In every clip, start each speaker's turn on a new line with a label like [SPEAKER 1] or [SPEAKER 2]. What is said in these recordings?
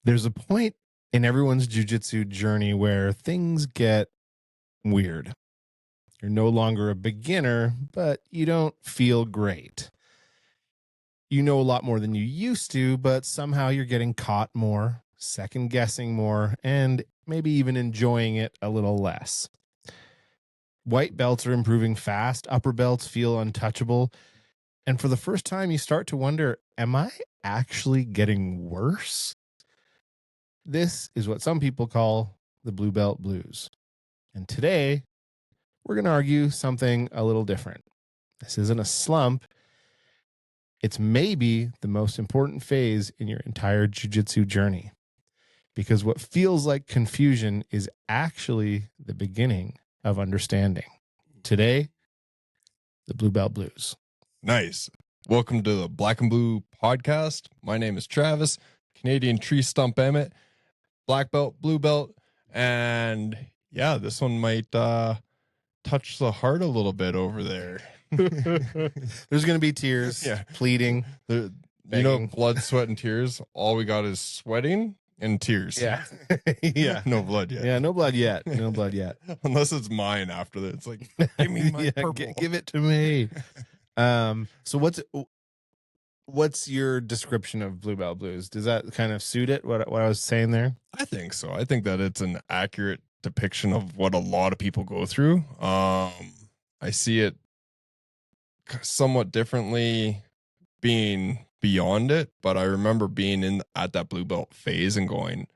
[SPEAKER 1] There's a point in everyone's jiu-jitsu journey where things get weird. You're no longer a beginner, but you don't feel great. You know a lot more than you used to, but somehow you're getting caught more, second guessing more, and maybe even enjoying it a little less. White belts are improving fast, upper belts feel untouchable, and for the first time you start to wonder, am I actually getting worse? This is what some people call the blue belt blues. And today, we're going to argue something a little different. This isn't a slump. It's maybe the most important phase in your entire jiu-jitsu journey. Because what feels like confusion is actually the beginning of understanding. Today, the blue belt blues.
[SPEAKER 2] Nice. Welcome to the Black and Blue podcast. My name is Travis, Canadian tree stump Emmett, black belt, blue belt, and yeah, this one might touch the heart a little bit over there.
[SPEAKER 1] There's going to be tears, pleading,
[SPEAKER 2] you know, blood, sweat, and tears. All we got is sweating and tears.
[SPEAKER 1] Yeah. Yeah.
[SPEAKER 2] No blood yet.
[SPEAKER 1] Yeah, no blood yet. No blood yet.
[SPEAKER 2] Unless it's mine after that. It's like, give me my purple.
[SPEAKER 1] Give it to me. So what's your description of blue belt blues? Does that kind of suit it, what I was saying there?
[SPEAKER 2] I think so. I think that it's an accurate depiction of what a lot of people go through. I see it somewhat differently being beyond it, but I remember being at that blue belt phase and going,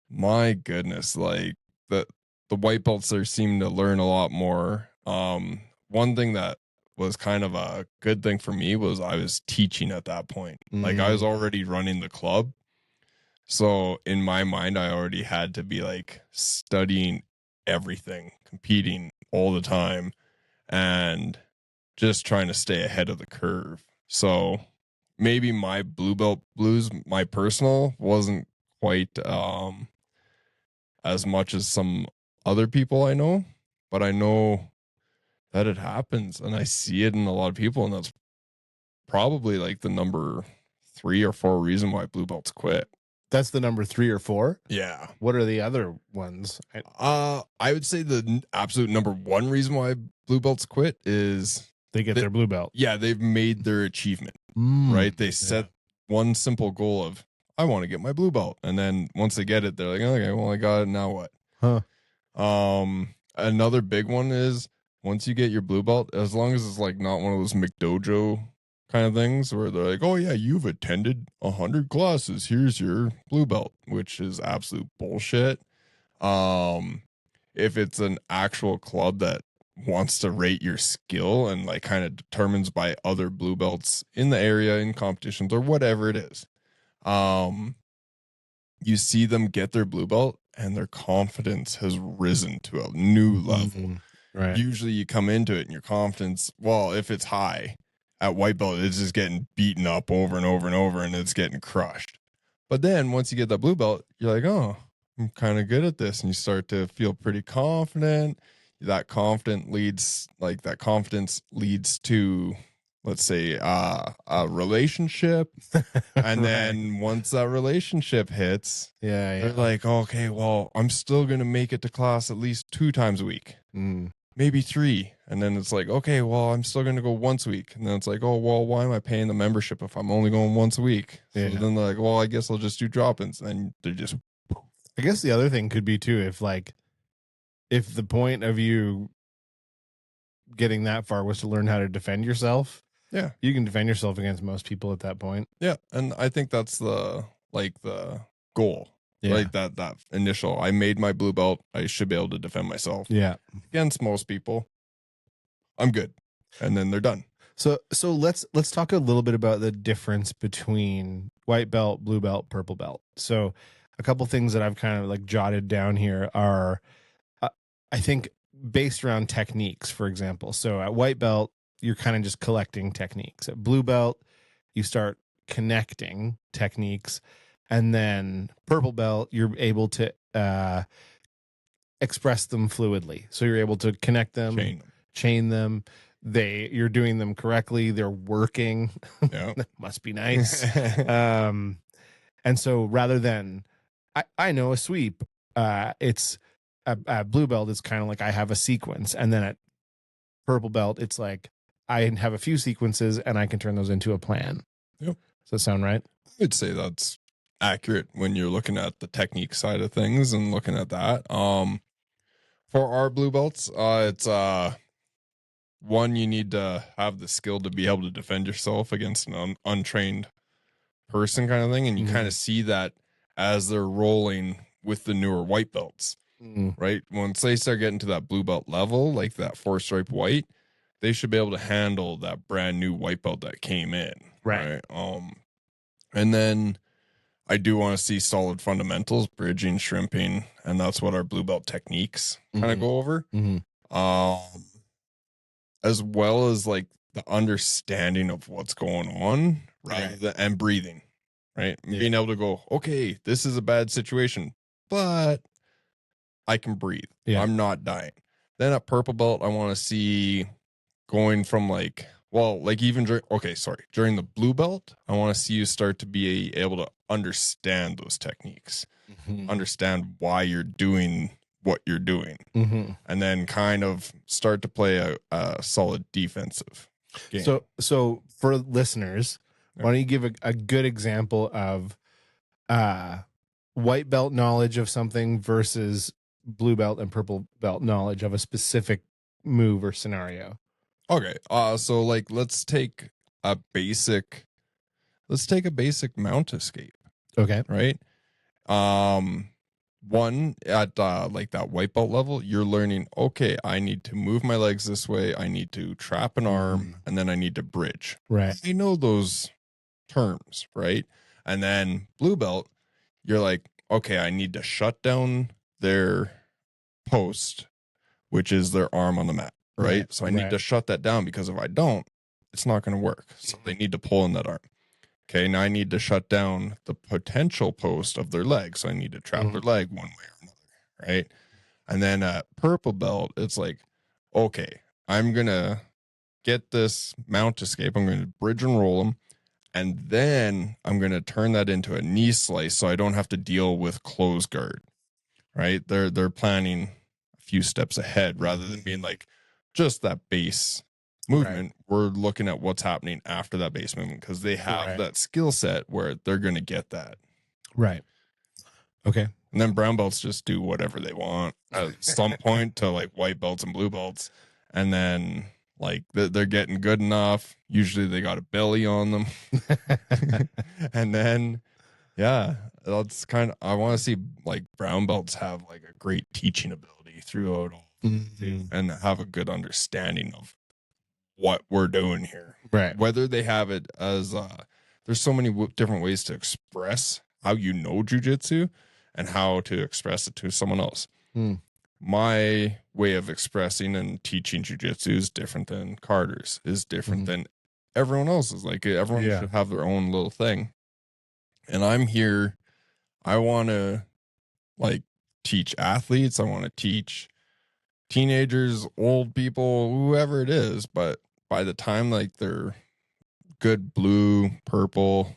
[SPEAKER 2] my goodness, like the white belts there seem to learn a lot more. One thing that was kind of a good thing for me was I was teaching at that point. Like I was already running the club. So in my mind, I already had to be like studying everything, competing all the time, and just trying to stay ahead of the curve. So maybe my blue belt blues, my personal, wasn't quite as much as some other people I know, but I know that it happens and I see it in a lot of people, and that's probably like the number 3 or 4 reason why blue belts quit.
[SPEAKER 1] That's the number 3 or 4?
[SPEAKER 2] Yeah.
[SPEAKER 1] What are the other ones?
[SPEAKER 2] I would say the absolute number 1 reason why blue belts quit is
[SPEAKER 1] they get their blue belt.
[SPEAKER 2] Yeah, they've made their achievement, right? They set one simple goal of, I want to get my blue belt. And then once they get it, they're like, okay, well, I got it. Now what? Another big one is once you get your blue belt, as long as it's like not one of those McDojo kind of things where they're like, oh yeah, you've attended 100 classes, here's your blue belt, which is absolute bullshit. If it's an actual club that wants to rate your skill and like kind of determines by other blue belts in the area, in competitions or whatever it is, you see them get their blue belt and their confidence has risen to a new level.
[SPEAKER 1] Right.
[SPEAKER 2] Usually you come into it and your confidence, well, if it's high at white belt, it's just getting beaten up over and over and over and it's getting crushed. But then once you get that blue belt, you're like, oh, I'm kind of good at this. And you start to feel pretty confident. That confidence leads to, let's say, a relationship. And then once that relationship hits, they're like, okay, well, I'm still going to make it to class at least 2 times a week. Maybe 3. And then it's like, okay, well, I'm still going to go once a week. And then it's like, oh, well, why am I paying the membership if I'm only going once a week? So then they're like, well, I guess I'll just do drop-ins. And then they're just...
[SPEAKER 1] I guess the other thing could be, too, if the point of you getting that far was to learn how to defend yourself, you can defend yourself against most people at that point.
[SPEAKER 2] Yeah, and I think that's the goal. Yeah. Like that initial, I made my blue belt, I should be able to defend myself.
[SPEAKER 1] Yeah.
[SPEAKER 2] Against most people, I'm good. And then they're done.
[SPEAKER 1] So let's talk a little bit about the difference between white belt, blue belt, purple belt. So a couple things that I've kind of like jotted down here are, I think, based around techniques, for example. So at white belt, you're kind of just collecting techniques. At blue belt, you start connecting techniques. And then purple belt, you're able to express them fluidly. So you're able to connect them, chain them. You're doing them correctly. They're working.
[SPEAKER 2] Yeah.
[SPEAKER 1] That must be nice. And so rather than I know a sweep. It's a blue belt is kind of like I have a sequence, and then at purple belt, it's like I have a few sequences and I can turn those into a plan.
[SPEAKER 2] Yep.
[SPEAKER 1] Does that sound right?
[SPEAKER 2] I'd say that's accurate when you're looking at the technique side of things and looking at that. For our blue belts, it's one, you need to have the skill to be able to defend yourself against an untrained person kind of thing, and you kind of see that as they're rolling with the newer white belts. Right, once they start getting to that blue belt level, like that 4-stripe white, they should be able to handle that brand new white belt that came in.
[SPEAKER 1] Right.
[SPEAKER 2] And then I do want to see solid fundamentals, bridging, shrimping, and that's what our blue belt techniques kind of go over. As well as like the understanding of what's going on, and breathing, right? And being able to go, okay, this is a bad situation, but I can breathe. I'm not dying. Then at purple belt, I want to see going from like, well, like even during the blue belt, I want to see you start to be able to understand those techniques, understand why you're doing what you're doing, and then kind of start to play a solid defensive game.
[SPEAKER 1] So for listeners, why don't you give a good example of white belt knowledge of something versus blue belt and purple belt knowledge of a specific move or scenario?
[SPEAKER 2] Okay. So like let's take a basic mount escape.
[SPEAKER 1] Okay.
[SPEAKER 2] Right. One at like that white belt level, you're learning, okay, I need to move my legs this way, I need to trap an arm, and then I need to bridge.
[SPEAKER 1] Right.
[SPEAKER 2] I know those terms, right? And then blue belt, you're like, okay, I need to shut down their post, which is their arm on the mat, right? So I need to shut that down, because if I don't, it's not going to work. So they need to pull in that arm. Okay, now I need to shut down the potential post of their leg. So I need to trap their leg one way or another, right? And then at purple belt, it's like, okay, I'm going to get this mount escape. I'm going to bridge and roll them. And then I'm going to turn that into a knee slice so I don't have to deal with close guard, right? They're planning a few steps ahead rather than being like just that base movement. We're looking at what's happening after that base movement, because they have that skill set where they're going to get that.
[SPEAKER 1] Right. Okay.
[SPEAKER 2] And then brown belts just do whatever they want at some point to like white belts and blue belts. And then like they're getting good enough. Usually they got a belly on them. And then, yeah, that's kind of, I want to see like brown belts have like a great teaching ability throughout all and have a good understanding of what we're doing here.
[SPEAKER 1] Right.
[SPEAKER 2] Whether they have it as there's so many different ways to express how you know jujitsu and how to express it to someone else. My way of expressing and teaching jujitsu is different than Carter's, is different than everyone else's. Like everyone should have their own little thing. And I'm here, I want to like teach athletes, I want to teach teenagers, old people, whoever it is, but by the time like they're good blue, purple,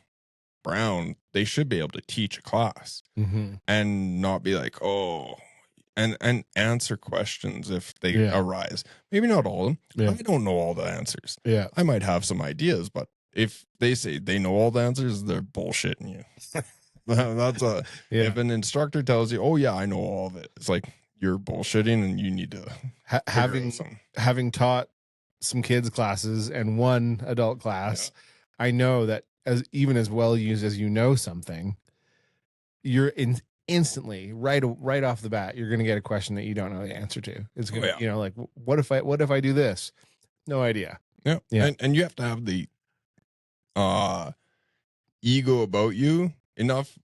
[SPEAKER 2] brown, they should be able to teach a class and not be like, oh, and answer questions if they arise. Maybe not all of them. I don't know all the answers. I might have some ideas, but if they say they know all the answers, they're bullshitting you. That's if an instructor tells you, oh yeah, I know all of it, it's like you're bullshitting and you need to
[SPEAKER 1] having taught some kids classes and one adult class, I know that even as well used as you know something, you're instantly right off the bat, you're going to get a question that you don't know the answer to. It's going to, like, what if I do this? No idea.
[SPEAKER 2] Yeah. And you have to have the ego about you enough,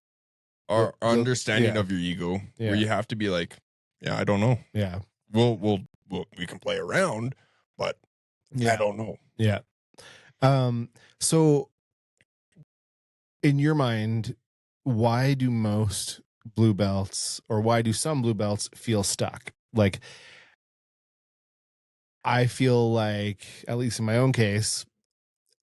[SPEAKER 2] or understanding of your ego, where you have to be like, yeah, I don't know.
[SPEAKER 1] Yeah.
[SPEAKER 2] We can play around, but I don't know.
[SPEAKER 1] Yeah. So in your mind, why do most blue belts, or why do some blue belts feel stuck? Like, I feel like, at least in my own case,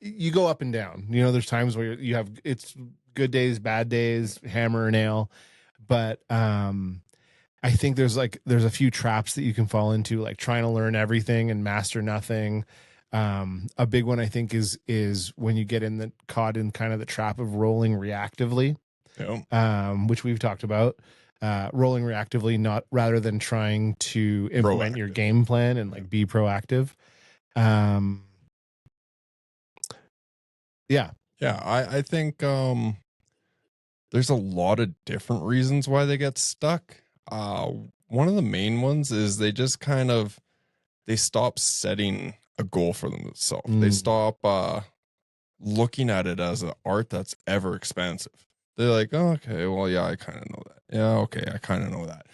[SPEAKER 1] you go up and down. There's times where you have, it's good days, bad days, hammer or nail. But I think there's a few traps that you can fall into, like trying to learn everything and master nothing. A big one I think is when you get caught in kind of the trap of rolling reactively, which we've talked about. Rolling reactively, not rather than trying to implement your game plan and like be proactive. Yeah.
[SPEAKER 2] I think there's a lot of different reasons why they get stuck. One of the main ones is they just they stop setting a goal for themselves. They stop looking at it as an art that's ever expansive. They're like, oh, okay, well, yeah, I kind of know that. Yeah, okay, I kind of know that.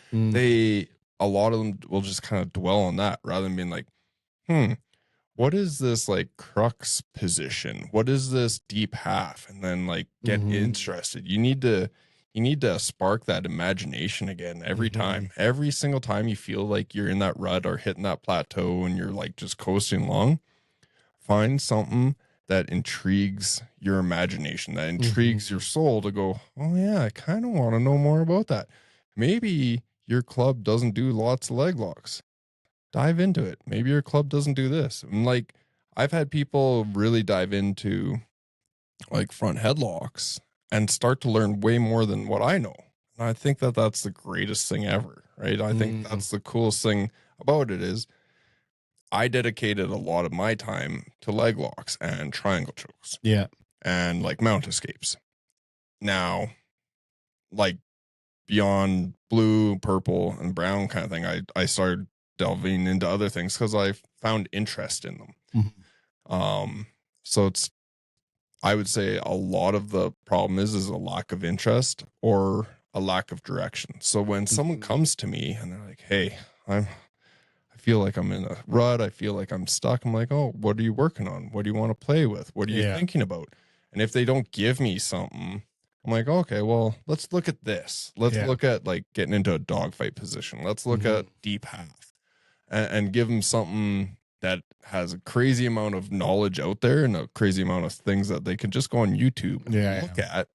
[SPEAKER 2] A lot of them will just kind of dwell on that rather than being like, what is this like crux position? What is this deep half? And then like get interested. You need to spark that imagination again every time. Every single time you feel like you're in that rut or hitting that plateau and you're like just coasting along, find something that intrigues your imagination, that intrigues your soul to go, oh yeah, I kind of want to know more about that. Maybe your club doesn't do lots of leg locks. Dive into it. Maybe your club doesn't do this. And like, I've had people really dive into like front headlocks and start to learn way more than what I know. And I think that that's the greatest thing ever, right? I think that's the coolest thing about it is I dedicated a lot of my time to leg locks and triangle chokes.
[SPEAKER 1] Yeah.
[SPEAKER 2] And like mount escapes. Now, like beyond blue, purple, and brown kind of thing, I started delving into other things because I found interest in them. So I would say a lot of the problem is a lack of interest or a lack of direction. So when someone comes to me and they're like, hey, I feel like I'm in a rut, I feel like I'm stuck, I'm like, oh, what are you working on? What do you want to play with? What are you thinking about? And if they don't give me something, I'm like, okay, well, let's look at this. Let's look at like getting into a dogfight position. Let's look at deep half and give them something that has a crazy amount of knowledge out there and a crazy amount of things that they can just go on YouTube and look at.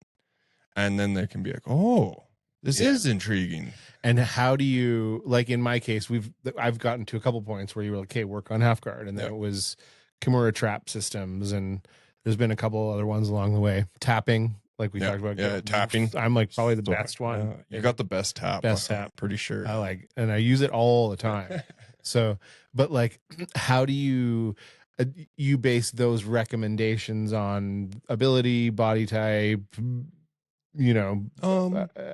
[SPEAKER 2] And then they can be like, oh, this is intriguing.
[SPEAKER 1] And how do you, like in my case, I've gotten to a couple points where you were like, okay, work on half guard. And then it was Kimura trap systems. And there's been a couple other ones along the way. Tapping, like we talked about.
[SPEAKER 2] Yeah, tapping.
[SPEAKER 1] I'm like probably the best one.
[SPEAKER 2] You got the best tap. Pretty sure.
[SPEAKER 1] And I use it all the time. So, but like, how do you base those recommendations on ability, body type,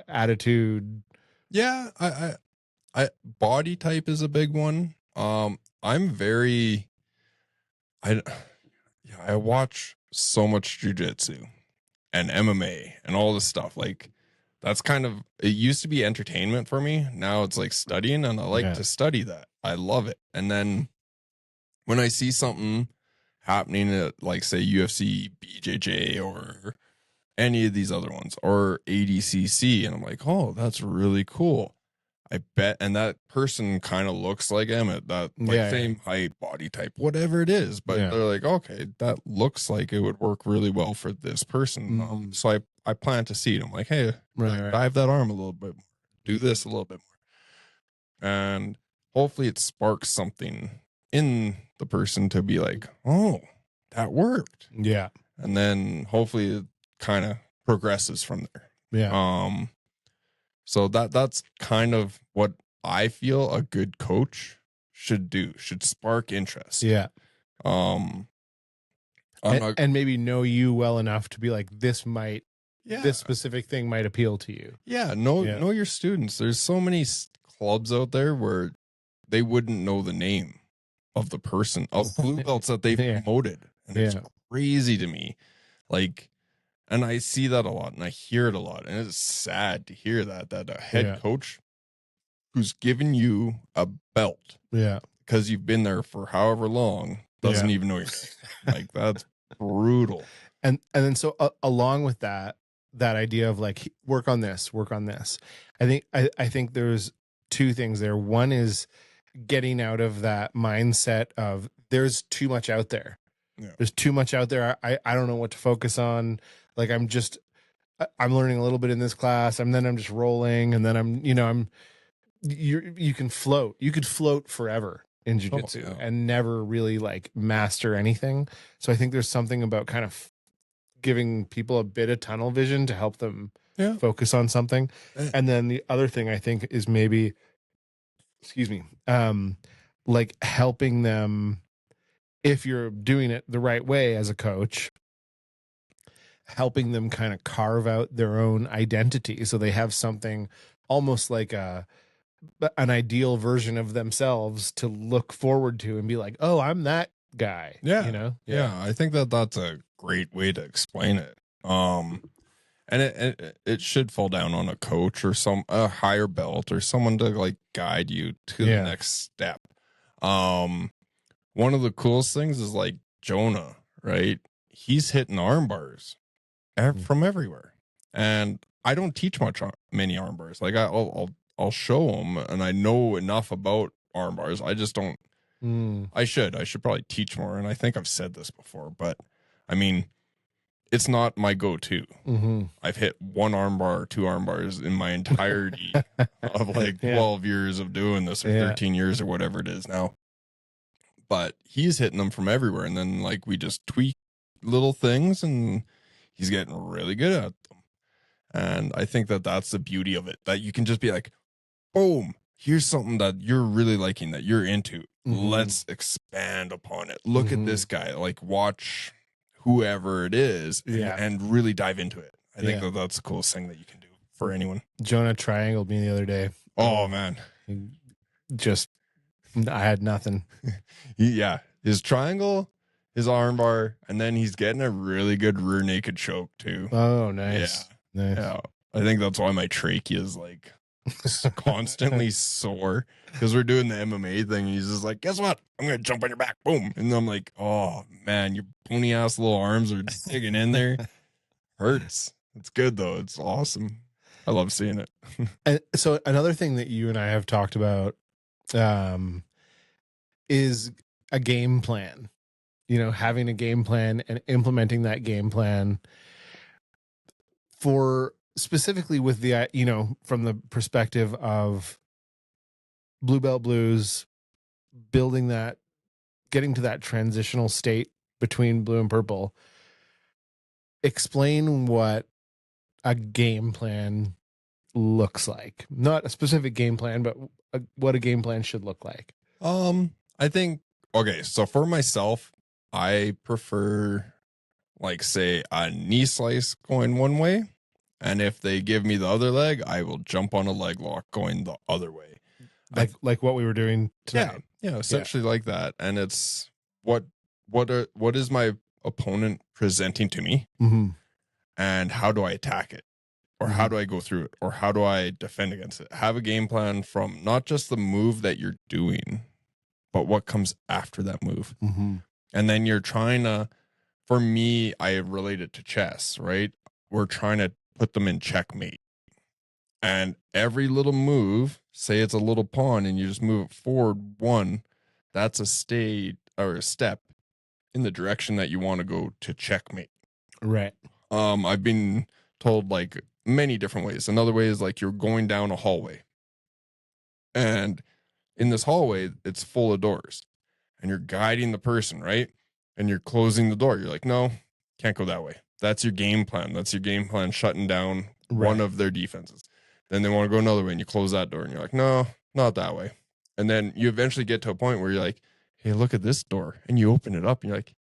[SPEAKER 1] attitude?
[SPEAKER 2] Yeah, I body type is a big one. I'm very, I watch so much jujitsu and MMA and all this stuff. Like that's it used to be entertainment for me. Now it's like studying, and I like to study that. I love it. And then when I see something happening at like say UFC, BJJ, or any of these other ones, or ADCC, and I'm like, oh, that's really cool. I bet, and that person kind of looks like Emmett, that like same height, body type, whatever it is. But they're like, okay, that looks like it would work really well for this person. So I plant a seed. I'm like, hey, dive that arm a little bit more, do this a little bit more, and hopefully it sparks something in the person to be like, oh, that worked.
[SPEAKER 1] Yeah,
[SPEAKER 2] and then hopefully it kind of progresses from there.
[SPEAKER 1] Yeah.
[SPEAKER 2] So that's kind of what I feel a good coach should do, should spark interest.
[SPEAKER 1] Yeah.
[SPEAKER 2] And
[SPEAKER 1] maybe know you well enough to be like, this specific thing might appeal to you.
[SPEAKER 2] Yeah. Know your students. There's so many clubs out there where they wouldn't know the name of the person, of blue belts that they've promoted. And it's crazy to me. Like, and I see that a lot and I hear it a lot. And it's sad to hear that a head coach who's given you a belt because you've been there for however long doesn't even know your name. Like, that's brutal.
[SPEAKER 1] And then so along with that idea of like, work on this. I think there's two things there. One is getting out of that mindset of there's too much out there. There's too much out there. I don't know what to focus on. Like, I'm just I'm learning a little bit in this class, and then I'm just rolling, and then you can float. You could float forever in jiu-jitsu
[SPEAKER 2] yeah.
[SPEAKER 1] and never really like master anything. So I think there's something about kind of giving people a bit of tunnel vision to help them
[SPEAKER 2] Yeah.
[SPEAKER 1] focus on something.
[SPEAKER 2] Eh.
[SPEAKER 1] And then the other thing I think is maybe, excuse me, like helping them, if you're doing it the right way as a coach, helping them kind of carve out their own identity so they have something almost like an ideal version of themselves to look forward to and be like, oh, I'm that guy.
[SPEAKER 2] Yeah.
[SPEAKER 1] You know?
[SPEAKER 2] Yeah. I think that that's a great way to explain it. And it should fall down on a coach or a higher belt or someone to like guide you to the next step. One of the coolest things is like Jonah, right? He's hitting arm bars from everywhere, and I don't teach many arm bars. Like I'll show them, and I know enough about arm bars. I just don't. I should probably teach more, and I think I've said this before, but I mean, it's not my go-to. I've hit one arm bar or two arm bars in my entirety of like 12 years of doing this, or 13 years or whatever it is now. But he's hitting them from everywhere, and then like we just tweak little things, and he's getting really good at them. And I think that that's the beauty of it, that you can just be like, boom, here's something that you're really liking, that you're into. Let's expand upon it. Look at this guy, like watch whoever it is and really dive into it. I think that that's the coolest thing that you can do for anyone.
[SPEAKER 1] Jonah triangled me the other day.
[SPEAKER 2] Oh man.
[SPEAKER 1] I had nothing.
[SPEAKER 2] His triangle, his arm bar, and then he's getting a really good rear naked choke too.
[SPEAKER 1] Oh, nice. Nice.
[SPEAKER 2] Yeah. I think that's why my trachea is like constantly sore, because we're doing the MMA thing. And he's just like, guess what? I'm going to jump on your back. Boom. And I'm like, oh man, your bony ass little arms are digging in there. Hurts. It's good though. It's awesome. I love seeing it.
[SPEAKER 1] And so another thing that you and I have talked about is a game plan, having a game plan and implementing that game plan for specifically with the, from the perspective of blue belt blues, getting to that transitional state between blue and purple. Explain what a game plan looks like. Not a specific game plan, but what a game plan should look like.
[SPEAKER 2] I think, okay, so for myself, I prefer, like, say, a knee slice going one way, and if they give me the other leg, I will jump on a leg lock going the other way.
[SPEAKER 1] Like what we were doing tonight.
[SPEAKER 2] Yeah, essentially like that. And it's what is my opponent presenting to me, and how do I attack it, or how do I go through it, or how do I defend against it? Have a game plan from not just the move that you're doing, but what comes after that move. And then you're trying to, for me, I relate it to chess, right? We're trying to put them in checkmate. And every little move, say it's a little pawn and you just move it forward one, that's a stage or a step in the direction that you want to go to checkmate.
[SPEAKER 1] Right.
[SPEAKER 2] I've been told like many different ways. Another way is like you're going down a hallway, and in this hallway, it's full of doors, and you're guiding the person, right? And you're closing the door. You're like, no, can't go that way. That's your game plan. That's your game plan, shutting down one of their defenses. Then they want to go another way, and you close that door, and you're like, no, not that way. And then you eventually get to a point where you're like, hey, look at this door. And you open it up, and you're like,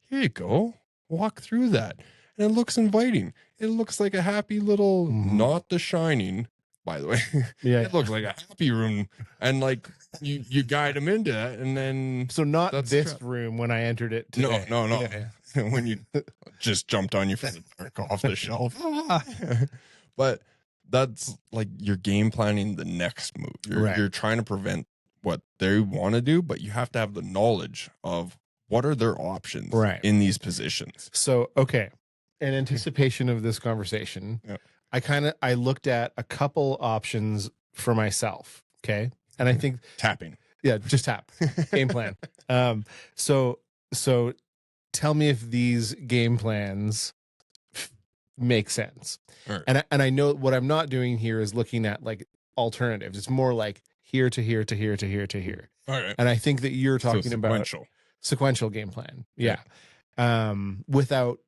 [SPEAKER 2] here you go. Walk through that. And it looks inviting. It looks like a happy little, not The Shining, by the way. It looks like a happy room. And like you guide them into that, and then
[SPEAKER 1] so not this room when I entered it today.
[SPEAKER 2] No. When you just jumped on you from the dark off the shelf. But that's like you're game planning the next move. You're trying to prevent what they want to do, but you have to have the knowledge of what are their options in these positions.
[SPEAKER 1] So, okay. In anticipation of this conversation, I looked at a couple options for myself. Okay. And I think
[SPEAKER 2] tapping.
[SPEAKER 1] Yeah, just tap. Game plan. So tell me if these game plans make sense.
[SPEAKER 2] All right.
[SPEAKER 1] And I know what I'm not doing here is looking at like alternatives. It's more like here to here to here to here to here.
[SPEAKER 2] All right.
[SPEAKER 1] And I think that you're
[SPEAKER 2] So
[SPEAKER 1] talking about sequential game plan. Yeah. Without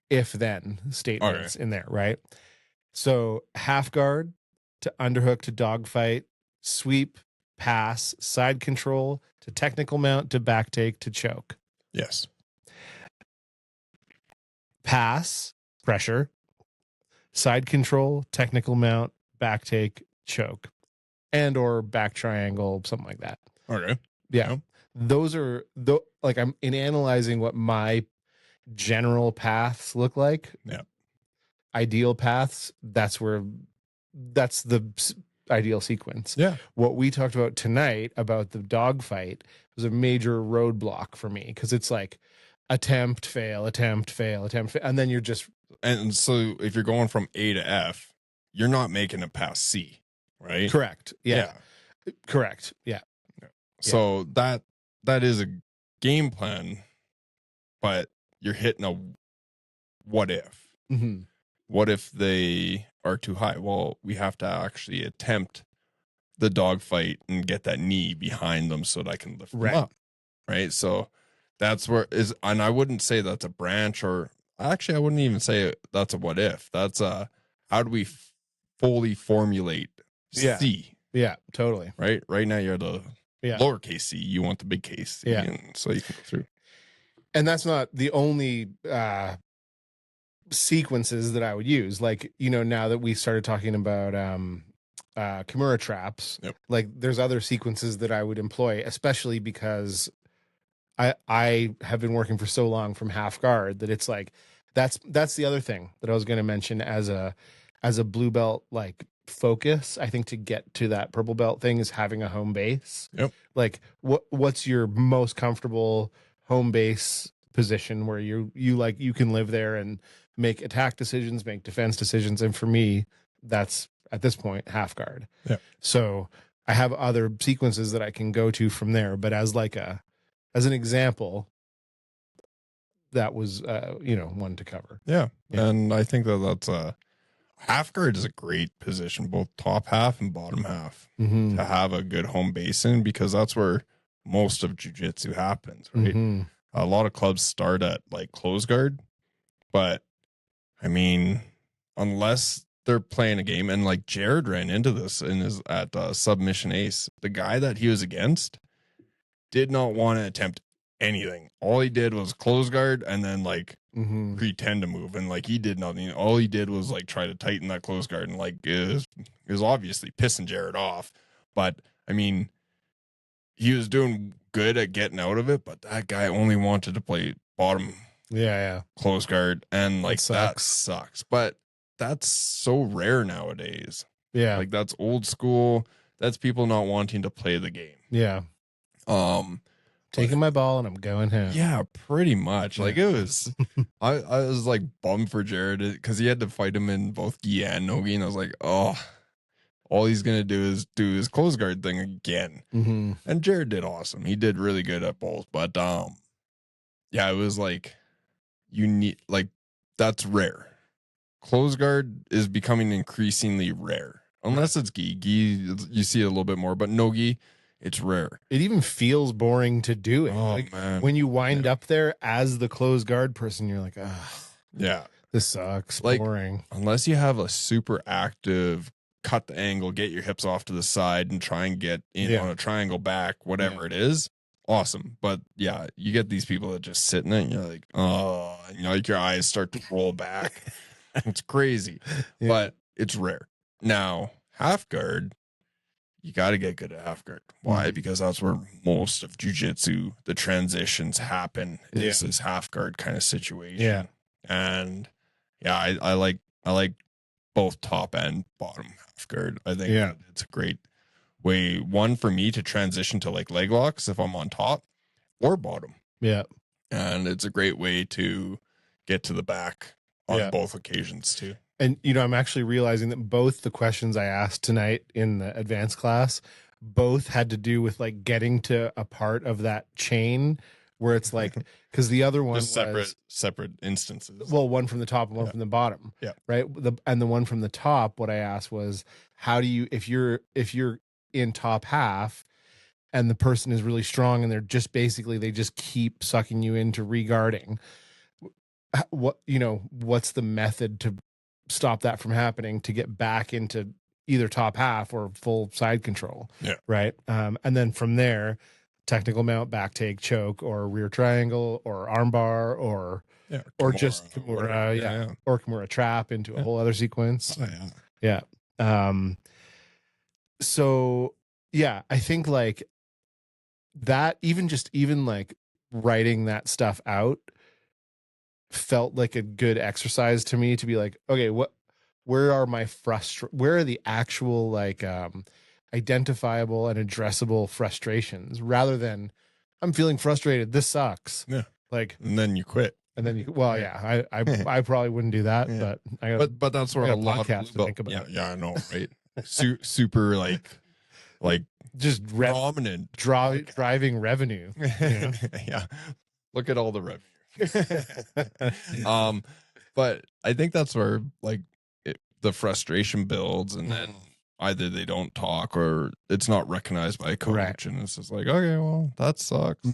[SPEAKER 1] if then statements in there, right? So half guard to underhook to dogfight, sweep, pass, side control to technical mount to back take to choke.
[SPEAKER 2] Yes.
[SPEAKER 1] Pass, pressure, side control, technical mount, back take, choke, and or back triangle, something like that.
[SPEAKER 2] Okay.
[SPEAKER 1] Yeah. Those are like I'm in analyzing what my general paths look like.
[SPEAKER 2] Yeah.
[SPEAKER 1] Ideal paths, that's the ideal sequence.
[SPEAKER 2] Yeah.
[SPEAKER 1] What we talked about tonight about the dogfight was a major roadblock for me because it's like attempt, fail, attempt, fail, attempt, fail, and then you're just.
[SPEAKER 2] And so if you're going from A to F, you're not making it past C, right?
[SPEAKER 1] Correct. Yeah. Correct. Yeah.
[SPEAKER 2] So that is a game plan, but you're hitting a what if.
[SPEAKER 1] Mm-hmm.
[SPEAKER 2] What if they are too high? Well, we have to actually attempt the dogfight and get that knee behind them so that I can lift them up. Right. So that's where is, and I wouldn't say that's a branch, or actually, I wouldn't even say that's a what if. That's a how do we fully formulate C?
[SPEAKER 1] Yeah, totally.
[SPEAKER 2] Right now, you're the lowercase c. You want the big case. C, and so you can go through.
[SPEAKER 1] And that's not the only sequences that I would use. Like, now that we started talking about Kimura traps, like there's other sequences that I would employ, especially because I have been working for so long from half guard that it's like that's the other thing that I was going to mention as a blue belt like focus. I think to get to that purple belt thing is having a home base. Like what's your most comfortable home base position where you can live there and make attack decisions, make defense decisions. And for me, that's at this point half guard. So I have other sequences that I can go to from there, but as an example, that was one to cover.
[SPEAKER 2] And I think that's half guard is a great position, both top half and bottom half, to have a good home base in, because that's where most of jiu-jitsu happens, right? A lot of clubs start at like close guard, but I mean, unless they're playing a game, and like Jared ran into this at Submission Ace, the guy that he was against did not want to attempt anything. All he did was close guard and then like pretend to move, and like he did nothing. All he did was like try to tighten that close guard, and like it was obviously pissing Jared off. But I mean, he was doing good at getting out of it, but that guy only wanted to play bottom close guard, and like that sucks. But that's so rare nowadays. Like that's old school. That's people not wanting to play the game.
[SPEAKER 1] Taking my ball and I'm going home.
[SPEAKER 2] Yeah, pretty much. Like it was, I was like bummed for Jared because he had to fight him in both gi and no gi, and I was like, oh, all he's gonna do is do his close guard thing again. And Jared did awesome. He did really good at both, but yeah, it was like you need like that's rare. Close guard is becoming increasingly rare, unless it's gi. Gi, you see it a little bit more, but no gi, it's rare.
[SPEAKER 1] It even feels boring to do it.
[SPEAKER 2] Oh, man.
[SPEAKER 1] When you wind up there as the close guard person, you're like, this sucks.
[SPEAKER 2] Like,
[SPEAKER 1] boring.
[SPEAKER 2] Unless you have a super active cut the angle, get your hips off to the side, and try and get in on a triangle back, whatever it is, awesome. But yeah, you get these people that just sit in it, and you're like, oh, like your eyes start to roll back. It's crazy, but it's rare. Now, half guard, you got to get good at half guard. Why? Because that's where most of jiu-jitsu, the transitions happen, is this half guard kind of situation. And I like both top and bottom half guard. I think it's a great way, one, for me to transition to like leg locks if I'm on top or bottom. And it's a great way to get to the back on both occasions too.
[SPEAKER 1] And, I'm actually realizing that both the questions I asked tonight in the advanced class, both had to do with like getting to a part of that chain where it's like, because the other one
[SPEAKER 2] Just
[SPEAKER 1] was
[SPEAKER 2] separate instances.
[SPEAKER 1] well, one from the top and one from the bottom.
[SPEAKER 2] Yeah.
[SPEAKER 1] Right. And the one from the top, what I asked was, how do you, if you're in top half and the person is really strong and they're just basically, they just keep sucking you into regarding, what, what's the method to stop that from happening, to get back into either top half or full side control?
[SPEAKER 2] Yeah.
[SPEAKER 1] Right. And then from there, technical mount, back take, choke, or rear triangle, or armbar, or just Kimura, or Kimura trap into a whole other sequence.
[SPEAKER 2] Oh, yeah.
[SPEAKER 1] So yeah, I think like that, even like writing that stuff out felt like a good exercise to me, to be like, okay, where are the actual like identifiable and addressable frustrations, rather than I'm feeling frustrated, this sucks.
[SPEAKER 2] Yeah.
[SPEAKER 1] Like,
[SPEAKER 2] and then you quit.
[SPEAKER 1] And then I probably wouldn't do that,
[SPEAKER 2] but that's where a lot of
[SPEAKER 1] to think about.
[SPEAKER 2] Yeah, I know, right? Super like
[SPEAKER 1] just
[SPEAKER 2] prominent
[SPEAKER 1] driving revenue.
[SPEAKER 2] Yeah, look at all the revenue. But I think that's where like the frustration builds, and then either they don't talk or it's not recognized by a coach, and it's just like, okay, well, that sucks.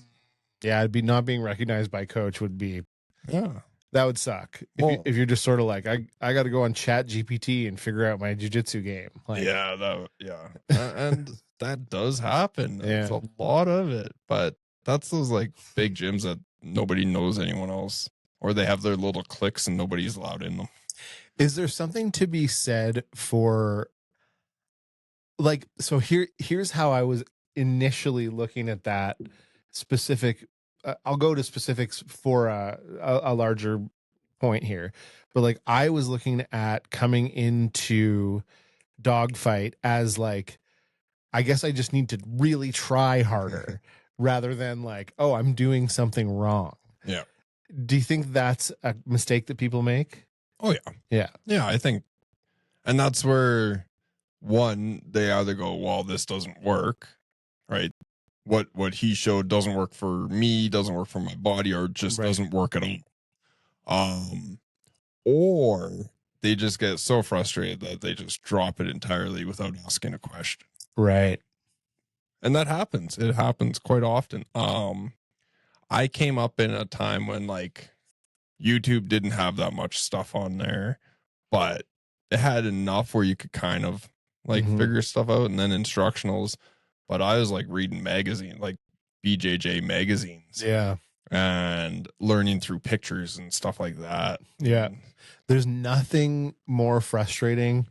[SPEAKER 1] Yeah, it'd be not being recognized by coach would be, that would suck. If you're just sort of like, I got to go on Chat GPT and figure out my jiu-jitsu game. Like,
[SPEAKER 2] and that does happen. It's a lot of it, but that's those like big gyms that nobody knows anyone else, or they have their little cliques and nobody's allowed in them.
[SPEAKER 1] Is there something to be said for like, so here's how I was initially looking at that specific, I'll go to specifics for a larger point here, but like I was looking at coming into dogfight as like, I guess I just need to really try harder rather than like, oh, I'm doing something wrong.
[SPEAKER 2] Yeah.
[SPEAKER 1] Do you think that's a mistake that people make?
[SPEAKER 2] Oh yeah. Yeah, I think, and that's where one, they either go, well, this doesn't work, right? What he showed doesn't work for me, doesn't work for my body, or just doesn't work at all. Or they just get so frustrated that they just drop it entirely without asking a question.
[SPEAKER 1] Right.
[SPEAKER 2] And that happens. It happens quite often. I came up in a time when like YouTube didn't have that much stuff on there, but it had enough where you could kind of like figure stuff out, and then instructionals. But I was like reading magazines, like BJJ magazines.
[SPEAKER 1] Yeah.
[SPEAKER 2] And learning through pictures and stuff like that.
[SPEAKER 1] Yeah. There's nothing more frustrating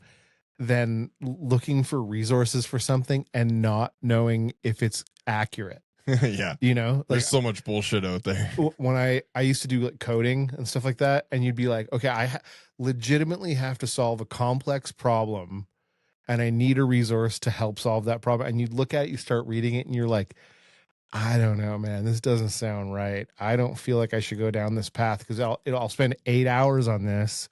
[SPEAKER 1] than looking for resources for something and not knowing if it's accurate.
[SPEAKER 2] Yeah.
[SPEAKER 1] Like,
[SPEAKER 2] there's so much bullshit out there.
[SPEAKER 1] When I used to do like coding and stuff like that, and you'd be like, okay, I legitimately have to solve a complex problem and I need a resource to help solve that problem. And you'd look at it, you start reading it, and you're like, I don't know, man, this doesn't sound right. I don't feel like I should go down this path, because I'll spend 8 hours on this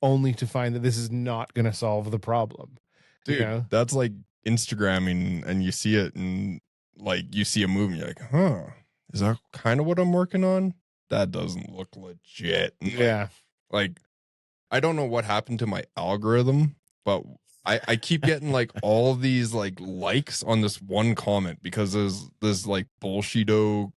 [SPEAKER 1] only to find that this is not going to solve the problem.
[SPEAKER 2] Dude, that's like Instagramming, and you see it, and like you see a movie, you're like, is that kind of what I'm working on? That doesn't look legit. And like I don't know what happened to my algorithm, but I keep getting like all of these like likes on this one comment, because there's this like bullshito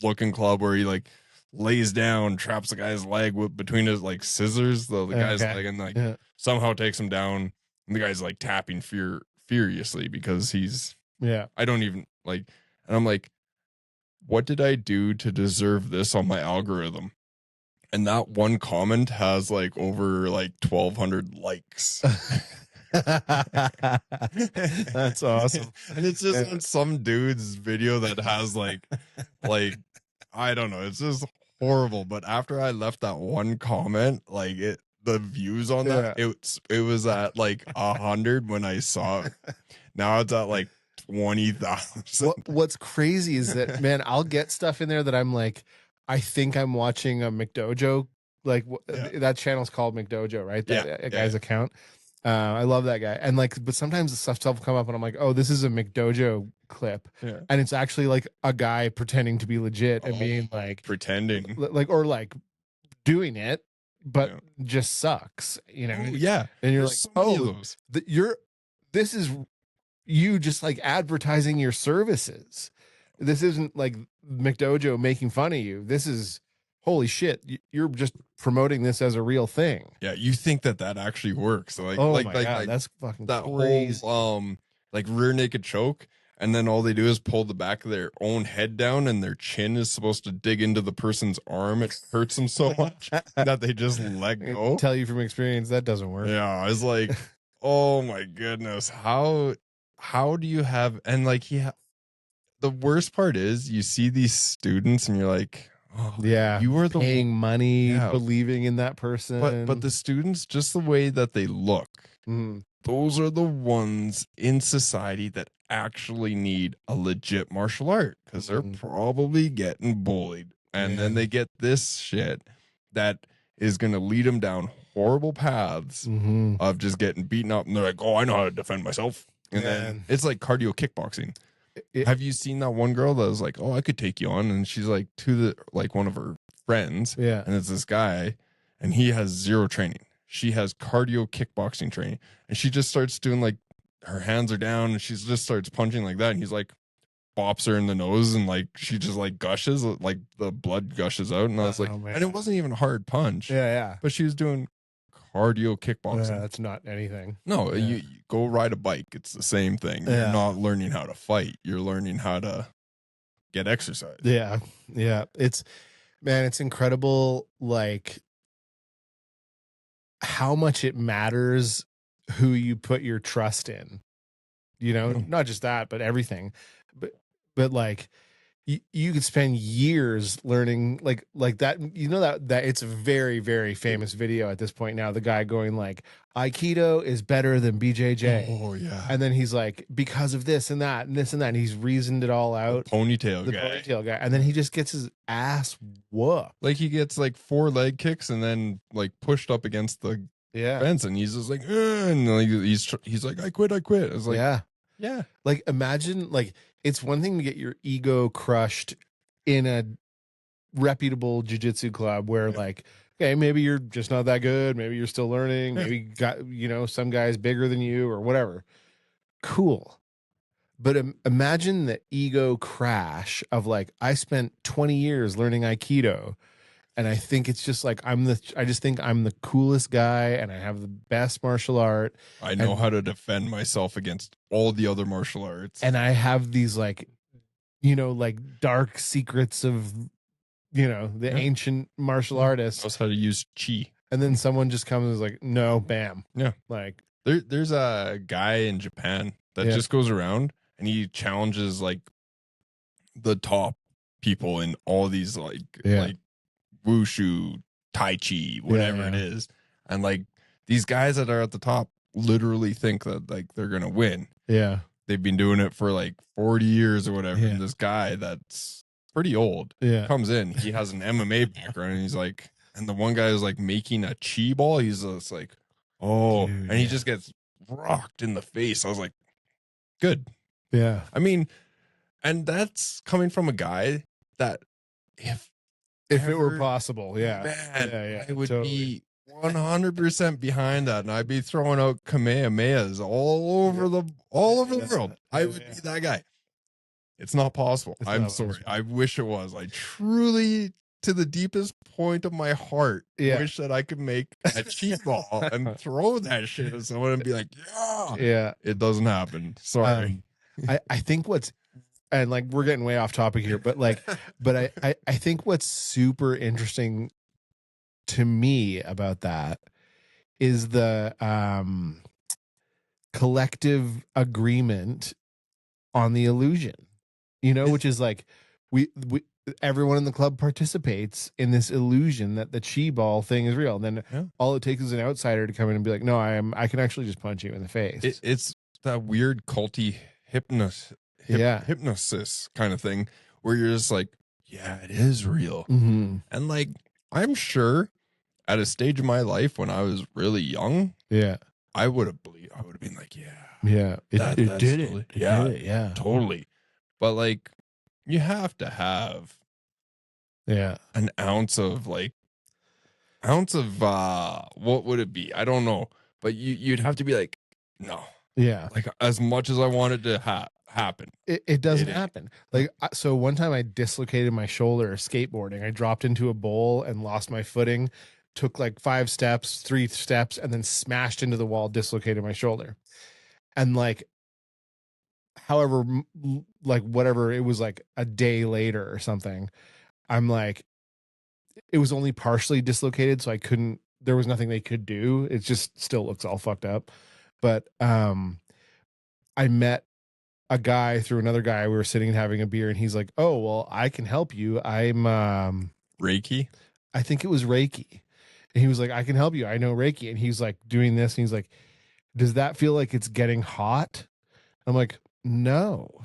[SPEAKER 2] looking club where he like lays down, traps the guy's leg between his like scissors, the guy's leg, and like somehow takes him down. And the guy's like tapping furiously because he's I don't even like, and I'm like, what did I do to deserve this on my algorithm? And that one comment has like over like 1,200 likes.
[SPEAKER 1] That's awesome.
[SPEAKER 2] And it's just on some dude's video that has like I don't know, it's just horrible. But after I left that one comment, like the views on that, it was at like 100 when I saw it. Now it's at like 20,000.
[SPEAKER 1] What's crazy is that, man, I'll get stuff in there that I'm like, I think I'm watching a McDojo, like that channel's called McDojo, right? That guy's account. I love that guy. And like, but sometimes the stuff will come up and I'm like, oh, this is a McDojo clip,
[SPEAKER 2] Yeah.
[SPEAKER 1] and it's actually like a guy pretending to be legit and being like
[SPEAKER 2] pretending.
[SPEAKER 1] or like doing it, but
[SPEAKER 2] Yeah.
[SPEAKER 1] just sucks, you know?
[SPEAKER 2] Oh, yeah.
[SPEAKER 1] And you're
[SPEAKER 2] There's
[SPEAKER 1] like,
[SPEAKER 2] so many of
[SPEAKER 1] oh,
[SPEAKER 2] those.
[SPEAKER 1] this is you just like advertising your services. This isn't like McDojo making fun of you. This is holy shit. You're just promoting this as a real thing.
[SPEAKER 2] Yeah, you think that actually works. Like,
[SPEAKER 1] Oh my god, that's fucking
[SPEAKER 2] that
[SPEAKER 1] crazy.
[SPEAKER 2] whole like rear naked choke, and then all they do is pull the back of their own head down, and their chin is supposed to dig into the person's arm. It hurts them so much that they just let go.
[SPEAKER 1] Tell you from experience that doesn't work.
[SPEAKER 2] Yeah, I was like, oh my goodness, how do you have, and like the worst part is you see these students and you're like, oh
[SPEAKER 1] Yeah,
[SPEAKER 2] you are the
[SPEAKER 1] paying money,
[SPEAKER 2] Yeah.
[SPEAKER 1] believing in that person.
[SPEAKER 2] but the students, just the way that they look, those are the ones in society that actually need a legit martial art, because they're probably getting bullied, and then they get this shit that is going to lead them down horrible paths of just getting beaten up, and they're like, oh, I know how to defend myself. And then it's like cardio kickboxing. Have you seen that one girl that was like, oh, I could take you on, and she's like one of her friends, and it's this guy, and he has zero training. She has cardio kickboxing training, and she just starts doing like, her hands are down, and she just starts punching like that, and he's like bops her in the nose, and like she just like gushes, like the blood gushes out, and I was like, and it wasn't even a hard punch, but she was doing cardio kickboxing.
[SPEAKER 1] That's not anything.
[SPEAKER 2] No, you go ride a bike. It's the same thing. You're not learning how to fight. You're learning how to get exercise.
[SPEAKER 1] Yeah. It's incredible, like how much it matters who you put your trust in. You know, not just that, but everything. But like you could spend years learning like that. You know that it's a very, very famous video at this point now. The guy going like, Aikido is better than BJJ.
[SPEAKER 2] Oh yeah.
[SPEAKER 1] And then he's like, because of this and that and this and that. And he's reasoned it all out.
[SPEAKER 2] Ponytail guy.
[SPEAKER 1] And then he just gets his ass whooped.
[SPEAKER 2] Like he gets like 4 leg kicks and then like pushed up against the fence, and he's just like, and like he's like, I quit. I was like, yeah.
[SPEAKER 1] Like imagine, like it's one thing to get your ego crushed in a reputable jiu-jitsu club where like, okay, maybe you're just not that good. Maybe you're still learning. Maybe got, some guy's bigger than you or whatever. Cool. But imagine the ego crash of like, I spent 20 years learning Aikido, and I think it's just like I just think I'm the coolest guy, and I have the best martial art.
[SPEAKER 2] I know how to defend myself against all the other martial arts,
[SPEAKER 1] and I have these like, like dark secrets of, the ancient martial artists.
[SPEAKER 2] Knows how to use chi.
[SPEAKER 1] And then someone just comes and is like, no, bam.
[SPEAKER 2] Yeah.
[SPEAKER 1] Like
[SPEAKER 2] there's a guy in Japan that just goes around and he challenges like the top people in all these like wushu, tai chi, whatever it is. And like these guys that are at the top literally think that like they're going to win.
[SPEAKER 1] Yeah.
[SPEAKER 2] They've been doing it for like 40 years or whatever. And this guy that's pretty old comes in. He has an MMA background, and he's like, and the one guy is like making a chi ball. He's just like, oh, dude, and he just gets rocked in the face. I was like, good.
[SPEAKER 1] Yeah.
[SPEAKER 2] I mean, and that's coming from a guy that if
[SPEAKER 1] it were possible,
[SPEAKER 2] man, I would be 100% behind that, and I'd be throwing out kamehamehas all over the world. I would be that guy. It's not possible. I'm sorry. I wish it was. I truly, to the deepest point of my heart, wish that I could make a cheat ball and throw that shit at someone and be like, yeah. It doesn't happen. Sorry.
[SPEAKER 1] I think and like we're getting way off topic here, but like, I think what's super interesting to me about that is the collective agreement on the illusion, which is like we everyone in the club participates in this illusion that the chi ball thing is real. And then all it takes is an outsider to come in and be like, no, I can actually just punch you in the face.
[SPEAKER 2] It's that weird culty hypnosis kind of thing where you're just like, yeah, it is real. And like, I'm sure at a stage of my life when I was really young, I would have been like, it did it.
[SPEAKER 1] Yeah,
[SPEAKER 2] totally. but like you have to have
[SPEAKER 1] Yeah.
[SPEAKER 2] an ounce of what would it be? I don't know. But you'd have to be like, no.
[SPEAKER 1] Yeah.
[SPEAKER 2] Like as much as I wanted to happen.
[SPEAKER 1] It doesn't
[SPEAKER 2] It ain't.
[SPEAKER 1] happen. Like, so one time I dislocated my shoulder skateboarding. I dropped into a bowl and lost my footing, took like 3 steps, and then smashed into the wall, dislocated my shoulder. And like, however, like whatever, it was like a day later or something. I'm like, it was only partially dislocated, so there was nothing they could do. It just still looks all fucked up. But I met a guy through another guy. We were sitting and having a beer, and he's like, "Oh, well, I can help you. I'm
[SPEAKER 2] Reiki.
[SPEAKER 1] I think it was Reiki." And he was like, "I can help you. I know Reiki." And he's like doing this, and he's like, "Does that feel like it's getting hot?" I'm like, "No.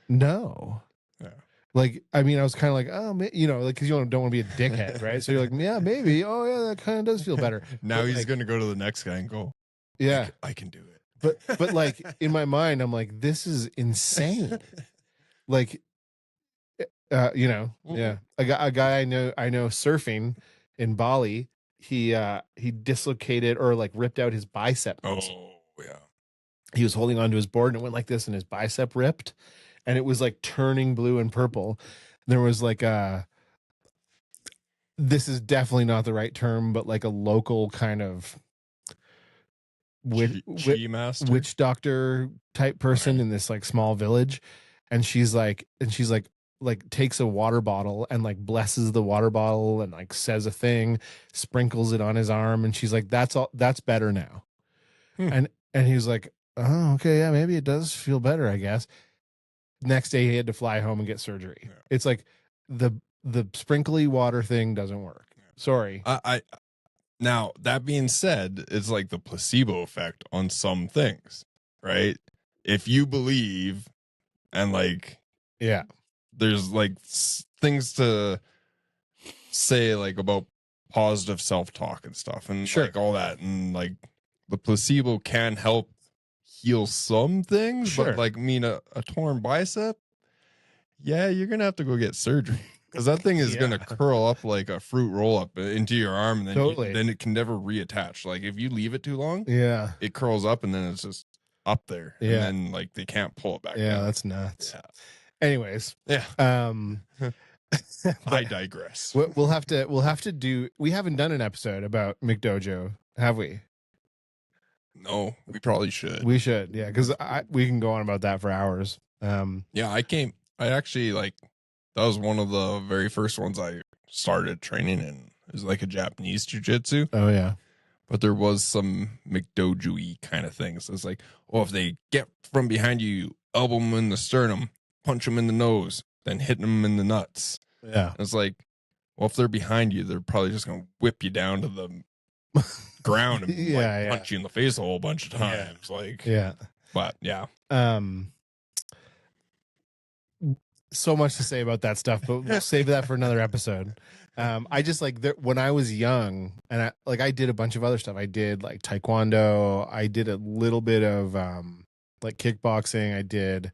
[SPEAKER 1] No."
[SPEAKER 2] Yeah.
[SPEAKER 1] Like, I mean, I was kind of like, "Oh, like, because you don't want to be a dickhead, right?" So you're like, "Yeah, maybe. Oh, yeah, that kind of does feel better."
[SPEAKER 2] Now
[SPEAKER 1] But,
[SPEAKER 2] he's
[SPEAKER 1] like,
[SPEAKER 2] gonna go to the next guy and go,
[SPEAKER 1] yeah.
[SPEAKER 2] I can do it.
[SPEAKER 1] But like in my mind, I'm like, this is insane. Like, yeah. A guy I know surfing in Bali, he dislocated or like ripped out his bicep muscle.
[SPEAKER 2] Oh yeah.
[SPEAKER 1] He was holding onto his board and it went like this and his bicep ripped and it was like turning blue and purple. There was like this is definitely not the right term, but like a local kind of
[SPEAKER 2] Chi master.
[SPEAKER 1] witch doctor type person in this like small village, and she's like takes a water bottle and like blesses the water bottle and like says a thing, sprinkles it on his arm, and she's like, that's better now.
[SPEAKER 2] Hmm.
[SPEAKER 1] And he was like, oh, okay, yeah, maybe it does feel better, I guess. Next day he had to fly home and get surgery.
[SPEAKER 2] Yeah.
[SPEAKER 1] It's like the sprinkly water thing doesn't work. Sorry.
[SPEAKER 2] I now that being said, it's like the placebo effect on some things, right? If you believe and like
[SPEAKER 1] Yeah.
[SPEAKER 2] there's like things to say like about positive self-talk and stuff and
[SPEAKER 1] Sure.
[SPEAKER 2] like all that, and like the placebo can help heal some things.
[SPEAKER 1] Sure.
[SPEAKER 2] But like a torn bicep, yeah, you're gonna have to go get surgery because that thing is gonna curl up like a fruit roll up into your arm, and then then it can never reattach. Like if you leave it too long,
[SPEAKER 1] Yeah.
[SPEAKER 2] it curls up and then it's just up there.
[SPEAKER 1] Yeah.
[SPEAKER 2] And then like they can't pull it back
[SPEAKER 1] Yeah,
[SPEAKER 2] down.
[SPEAKER 1] that's nuts.
[SPEAKER 2] Yeah.
[SPEAKER 1] Anyways,
[SPEAKER 2] Yeah. I digress.
[SPEAKER 1] we'll have to do. We haven't done an episode about McDojo, have we?
[SPEAKER 2] No, we probably should.
[SPEAKER 1] We should, yeah, because we can go on about that for hours.
[SPEAKER 2] Yeah, I actually like that was one of the very first ones I started training in. It was like a Japanese jiu-jitsu.
[SPEAKER 1] Oh yeah,
[SPEAKER 2] but there was some McDojo-y kind of things. It's like, oh, if they get from behind you, elbow them in the sternum, punch them in the nose, then hit them in the nuts.
[SPEAKER 1] Yeah,
[SPEAKER 2] and it's like, well, if they're behind you, they're probably just gonna whip you down to the ground and punch you in the face a whole bunch of times. Like, but yeah.
[SPEAKER 1] So much to say about that stuff, but we'll save that for another episode. I just like when I was young, and I did a bunch of other stuff. I did like taekwondo. I did a little bit of like kickboxing. I did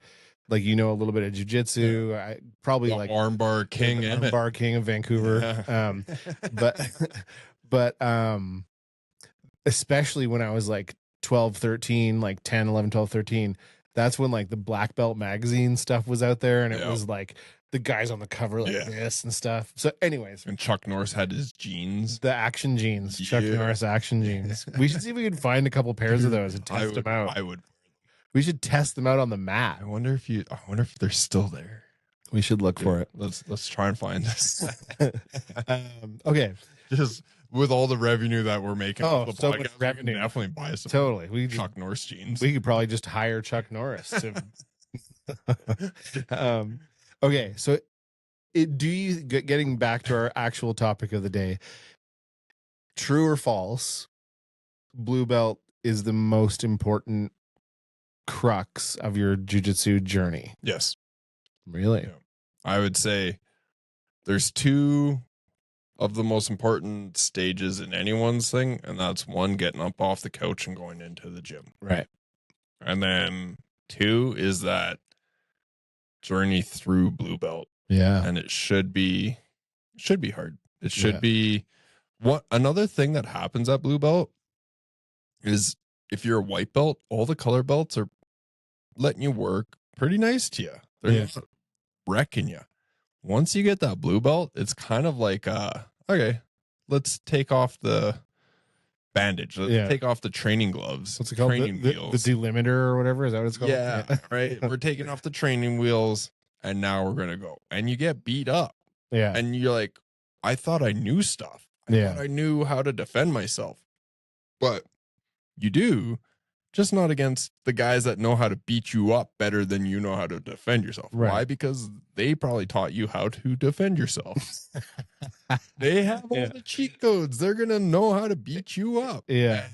[SPEAKER 1] a little bit of jiu-jitsu. I probably
[SPEAKER 2] the
[SPEAKER 1] like
[SPEAKER 2] armbar king,
[SPEAKER 1] armbar king of Vancouver. But especially when I was like 12, 13, like 10, 11, 12, 13, that's when like the Black Belt magazine stuff was out there, and it was like the guys on the cover like this and stuff. So anyways,
[SPEAKER 2] and Chuck Norris had his jeans,
[SPEAKER 1] the action jeans, Chuck Norris action jeans. We should see if we can find a couple pairs of those and test them out.
[SPEAKER 2] I would.
[SPEAKER 1] We should test them out on the mat.
[SPEAKER 2] I wonder if they're still there.
[SPEAKER 1] We should look for it.
[SPEAKER 2] Let's try and find this.
[SPEAKER 1] Okay.
[SPEAKER 2] Just with all the revenue that we're making,
[SPEAKER 1] so
[SPEAKER 2] podcast,
[SPEAKER 1] much revenue.
[SPEAKER 2] Definitely buy some.
[SPEAKER 1] Totally.
[SPEAKER 2] Chuck Norris jeans.
[SPEAKER 1] We could probably just hire Chuck Norris to okay, so getting back to our actual topic of the day, true or false, blue belt is the most important crux of your jiu-jitsu journey?
[SPEAKER 2] Yes.
[SPEAKER 1] Really?
[SPEAKER 2] Yeah. I would say there's two of the most important stages in anyone's thing, and that's one, getting up off the couch and going into the gym.
[SPEAKER 1] Right.
[SPEAKER 2] And then two is that journey through blue belt,
[SPEAKER 1] Yeah.
[SPEAKER 2] and it should be hard. It should
[SPEAKER 1] Yeah.
[SPEAKER 2] be. What another thing that happens at blue belt is, if you're a white belt, all the color belts are letting you work pretty nice to you. They're not wrecking you. Once you get that blue belt, it's kind of like, okay, let's take off the bandage. Let's take off the training gloves.
[SPEAKER 1] What's it called?
[SPEAKER 2] Training wheels.
[SPEAKER 1] The delimiter or whatever. Is that what it's called?
[SPEAKER 2] Yeah, right. We're taking off the training wheels, and now we're gonna go. And you get beat up.
[SPEAKER 1] Yeah.
[SPEAKER 2] And you're like, I thought I knew stuff. I thought I knew how to defend myself. But you do, just not against the guys that know how to beat you up better than you know how to defend yourself.
[SPEAKER 1] Right.
[SPEAKER 2] Why? Because they probably taught you how to defend yourself. They have all the cheat codes. They're gonna know how to beat you up.
[SPEAKER 1] Yeah.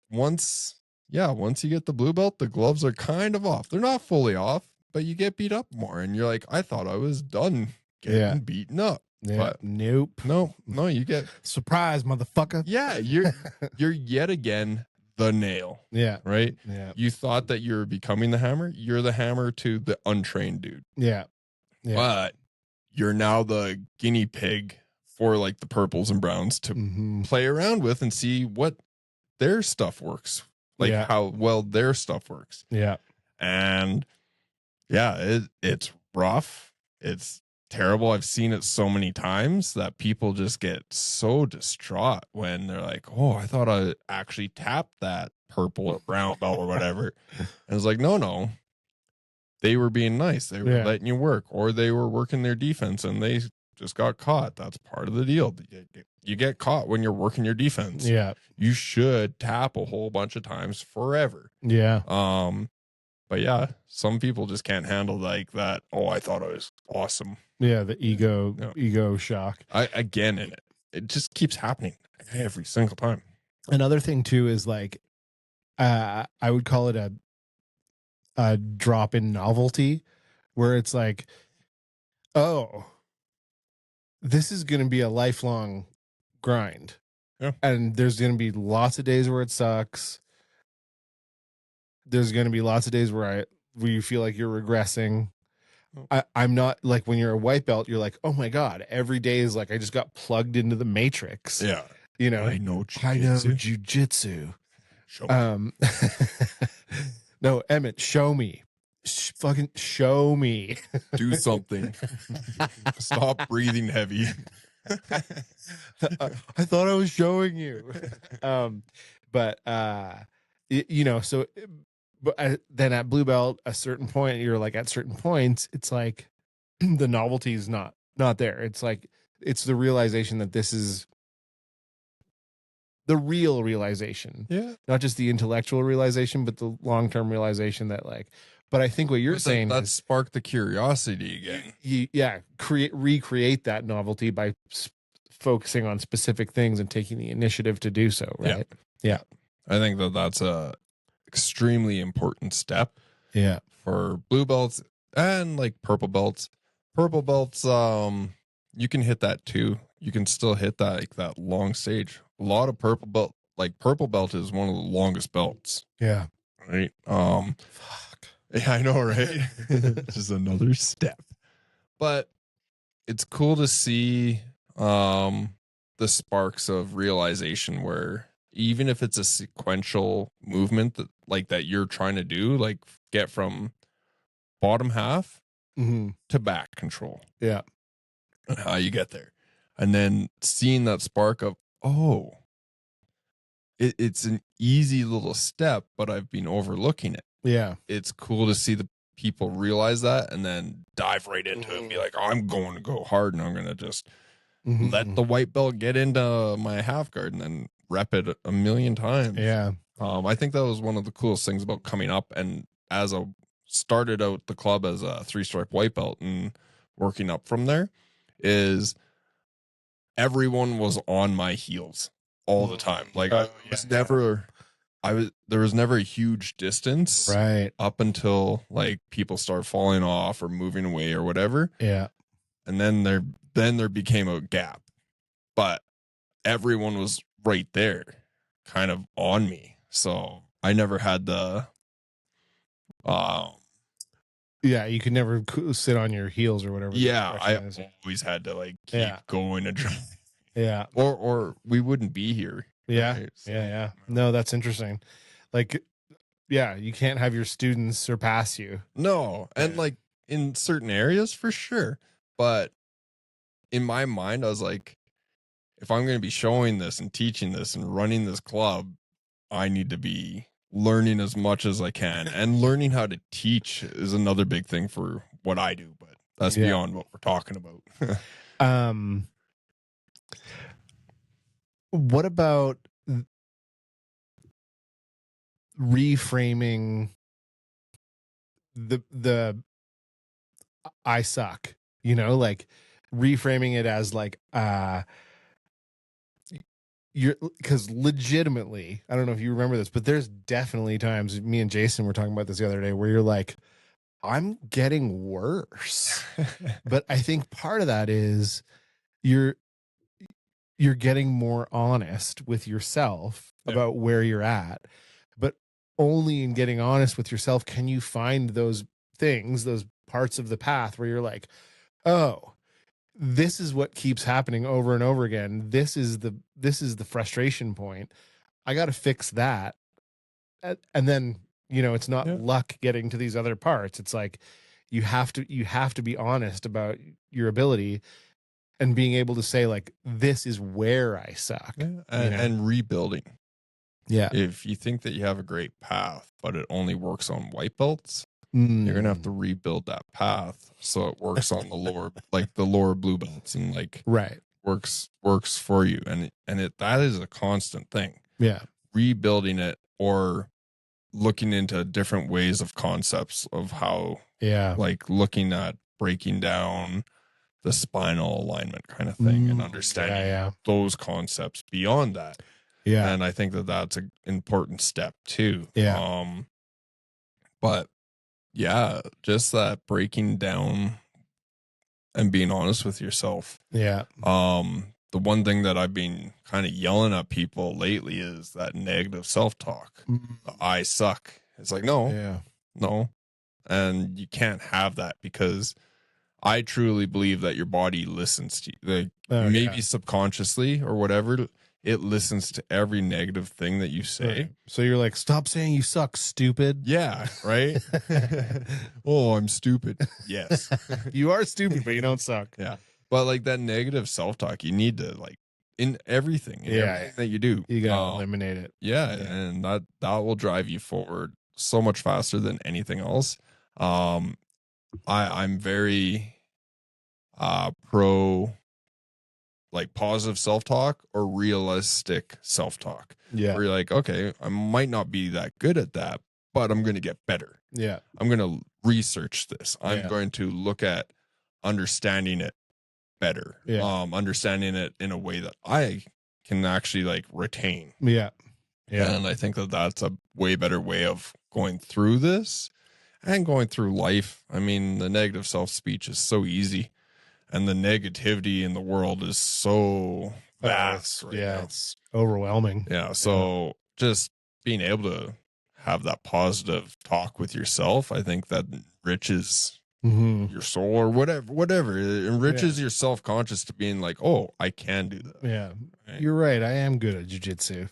[SPEAKER 2] Once you get the blue belt, the gloves are kind of off. They're not fully off, but you get beat up more, and you're like, I thought I was done getting beaten up.
[SPEAKER 1] Yeah.
[SPEAKER 2] But
[SPEAKER 1] nope.
[SPEAKER 2] No, you get
[SPEAKER 1] surprise, motherfucker.
[SPEAKER 2] Yeah, you're yet again the nail.
[SPEAKER 1] Yeah.
[SPEAKER 2] Right?
[SPEAKER 1] Yeah.
[SPEAKER 2] You thought that you're becoming the hammer. You're the hammer to the untrained dude.
[SPEAKER 1] Yeah. Yeah.
[SPEAKER 2] But you're now the guinea pig for like the purples and browns to play around with and see what their stuff works. Like how well their stuff works.
[SPEAKER 1] Yeah.
[SPEAKER 2] And it's rough. It's terrible. I've seen it so many times that people just get so distraught when they're like, oh, I thought I actually tapped that purple or brown belt or whatever. And it's like, no. They were being nice. They were letting you work, or they were working their defense and they just got caught. That's part of the deal. You get caught when you're working your defense.
[SPEAKER 1] Yeah.
[SPEAKER 2] You should tap a whole bunch of times forever.
[SPEAKER 1] Yeah.
[SPEAKER 2] But yeah, some people just can't handle like that. Oh, I thought I was awesome.
[SPEAKER 1] Yeah, the ego shock.
[SPEAKER 2] It just keeps happening every single time.
[SPEAKER 1] Another thing too is like, I would call it a drop in novelty, where it's like, oh, this is going to be a lifelong grind.
[SPEAKER 2] Yeah.
[SPEAKER 1] And there's going to be lots of days where it sucks. There's going to be lots of days where you feel like you're regressing. I'm not like, when you're a white belt, you're like, oh my God, every day is like, I just got plugged into the matrix.
[SPEAKER 2] Yeah.
[SPEAKER 1] You know,
[SPEAKER 2] I know jujitsu.
[SPEAKER 1] No, Emmett, show me. Fucking show me.
[SPEAKER 2] Do something. Stop breathing heavy.
[SPEAKER 1] I thought I was showing you. But so, but then at blue belt, a certain point, you're like, at certain points, it's like the novelty is not there. It's like, it's the realization that this is the real realization.
[SPEAKER 2] Yeah.
[SPEAKER 1] Not just the intellectual realization, but the long-term realization that like, but I think what you're saying
[SPEAKER 2] that sparked the curiosity again.
[SPEAKER 1] Recreate that novelty by focusing on specific things and taking the initiative to do so. Right. Yeah.
[SPEAKER 2] I think that's a extremely important step.
[SPEAKER 1] Yeah.
[SPEAKER 2] For blue belts and like purple belts. Purple belts, you can hit that too. You can still hit that, like that long stage. A lot of purple belt is one of the longest belts.
[SPEAKER 1] Yeah.
[SPEAKER 2] Right.
[SPEAKER 1] Fuck.
[SPEAKER 2] Yeah, I know, right? Just another step. But it's cool to see the sparks of realization, where even if it's a sequential movement that you're trying to do, like get from bottom half to back control.
[SPEAKER 1] Yeah.
[SPEAKER 2] And how you get there. And then seeing that spark of, oh, it's an easy little step, but I've been overlooking it.
[SPEAKER 1] Yeah.
[SPEAKER 2] It's cool to see the people realize that and then dive right into it and be like, oh, I'm going to go hard and I'm going to just let the white belt get into my half guard and then rep it a million times.
[SPEAKER 1] Yeah.
[SPEAKER 2] I think that was one of the coolest things about coming up. And started out the club as a 3-stripe white belt and working up from there, is everyone was on my heels all the time. Like there was never a huge distance
[SPEAKER 1] right
[SPEAKER 2] up until like people start falling off or moving away or whatever.
[SPEAKER 1] Yeah.
[SPEAKER 2] And then there became a gap, but everyone was right there kind of on me. So I never had the
[SPEAKER 1] Yeah, you could never sit on your heels or whatever.
[SPEAKER 2] Yeah, I
[SPEAKER 1] is.
[SPEAKER 2] always had to like keep going and try.
[SPEAKER 1] Yeah.
[SPEAKER 2] Or we wouldn't be here.
[SPEAKER 1] Yeah.
[SPEAKER 2] Right? So,
[SPEAKER 1] Yeah. No, that's interesting. Like, yeah, you can't have your students surpass you.
[SPEAKER 2] No, and like in certain areas for sure. But in my mind, I was like, if I'm going to be showing this and teaching this and running this club, I need to be learning as much as I can. And learning how to teach is another big thing for what I do, but that's beyond what we're talking about.
[SPEAKER 1] What about reframing the I suck, like reframing it as like you're, because legitimately, I don't know if you remember this, but there's definitely times, me and Jason were talking about this the other day, where you're like, I'm getting worse. But I think part of that is you're getting more honest with yourself about where you're at. But only in getting honest with yourself can you find those things, those parts of the path where you're like, oh, this is what keeps happening over and over again. This is the frustration point. I got to fix that. And then, it's not luck getting to these other parts. It's like you have to be honest about your ability and being able to say, like, this is where I suck.
[SPEAKER 2] And rebuilding.
[SPEAKER 1] Yeah.
[SPEAKER 2] If you think that you have a great path, but it only works on white belts, you're gonna have to rebuild that path so it works on the lower, like the lower blue belts, and like works for you. And that is a constant thing.
[SPEAKER 1] Yeah.
[SPEAKER 2] Rebuilding it or looking into different ways of concepts of how, like looking at breaking down the spinal alignment kind of thing and understanding those concepts beyond that.
[SPEAKER 1] Yeah.
[SPEAKER 2] And I think that that's an important step too.
[SPEAKER 1] Yeah.
[SPEAKER 2] But yeah, just that breaking down and being honest with yourself.
[SPEAKER 1] Yeah.
[SPEAKER 2] The one thing that I've been kind of yelling at people lately is that negative self-talk. I suck. It's like, no. And you can't have that, because I truly believe that your body listens to you. Like, maybe subconsciously or whatever, it listens to every negative thing that you say.
[SPEAKER 1] Right. So you're like, stop saying you suck, stupid.
[SPEAKER 2] Yeah, right? Oh, I'm stupid. Yes.
[SPEAKER 1] You are stupid, but you don't suck.
[SPEAKER 2] Yeah. But like that negative self-talk, you need to, like, in everything, everything that you do.
[SPEAKER 1] You gotta eliminate it.
[SPEAKER 2] Yeah, and that will drive you forward so much faster than anything else. I'm very pro like positive self-talk or realistic self-talk.
[SPEAKER 1] Yeah.
[SPEAKER 2] Where you're like, okay, I might not be that good at that, but I'm going to get better.
[SPEAKER 1] Yeah.
[SPEAKER 2] I'm going to research this. I'm going to look at understanding it better.
[SPEAKER 1] Yeah.
[SPEAKER 2] Understanding it in a way that I can actually like retain.
[SPEAKER 1] Yeah. Yeah.
[SPEAKER 2] And I think that that's a way better way of going through this and going through life. I mean, the negative self-speech is so easy, and the negativity in the world is so vast.
[SPEAKER 1] It's overwhelming.
[SPEAKER 2] Yeah. So just being able to have that positive talk with yourself, I think that enriches your soul, or whatever. It enriches your self-conscious to being like, oh, I can do that.
[SPEAKER 1] Yeah. Right? You're right. I am good at jiu-jitsu.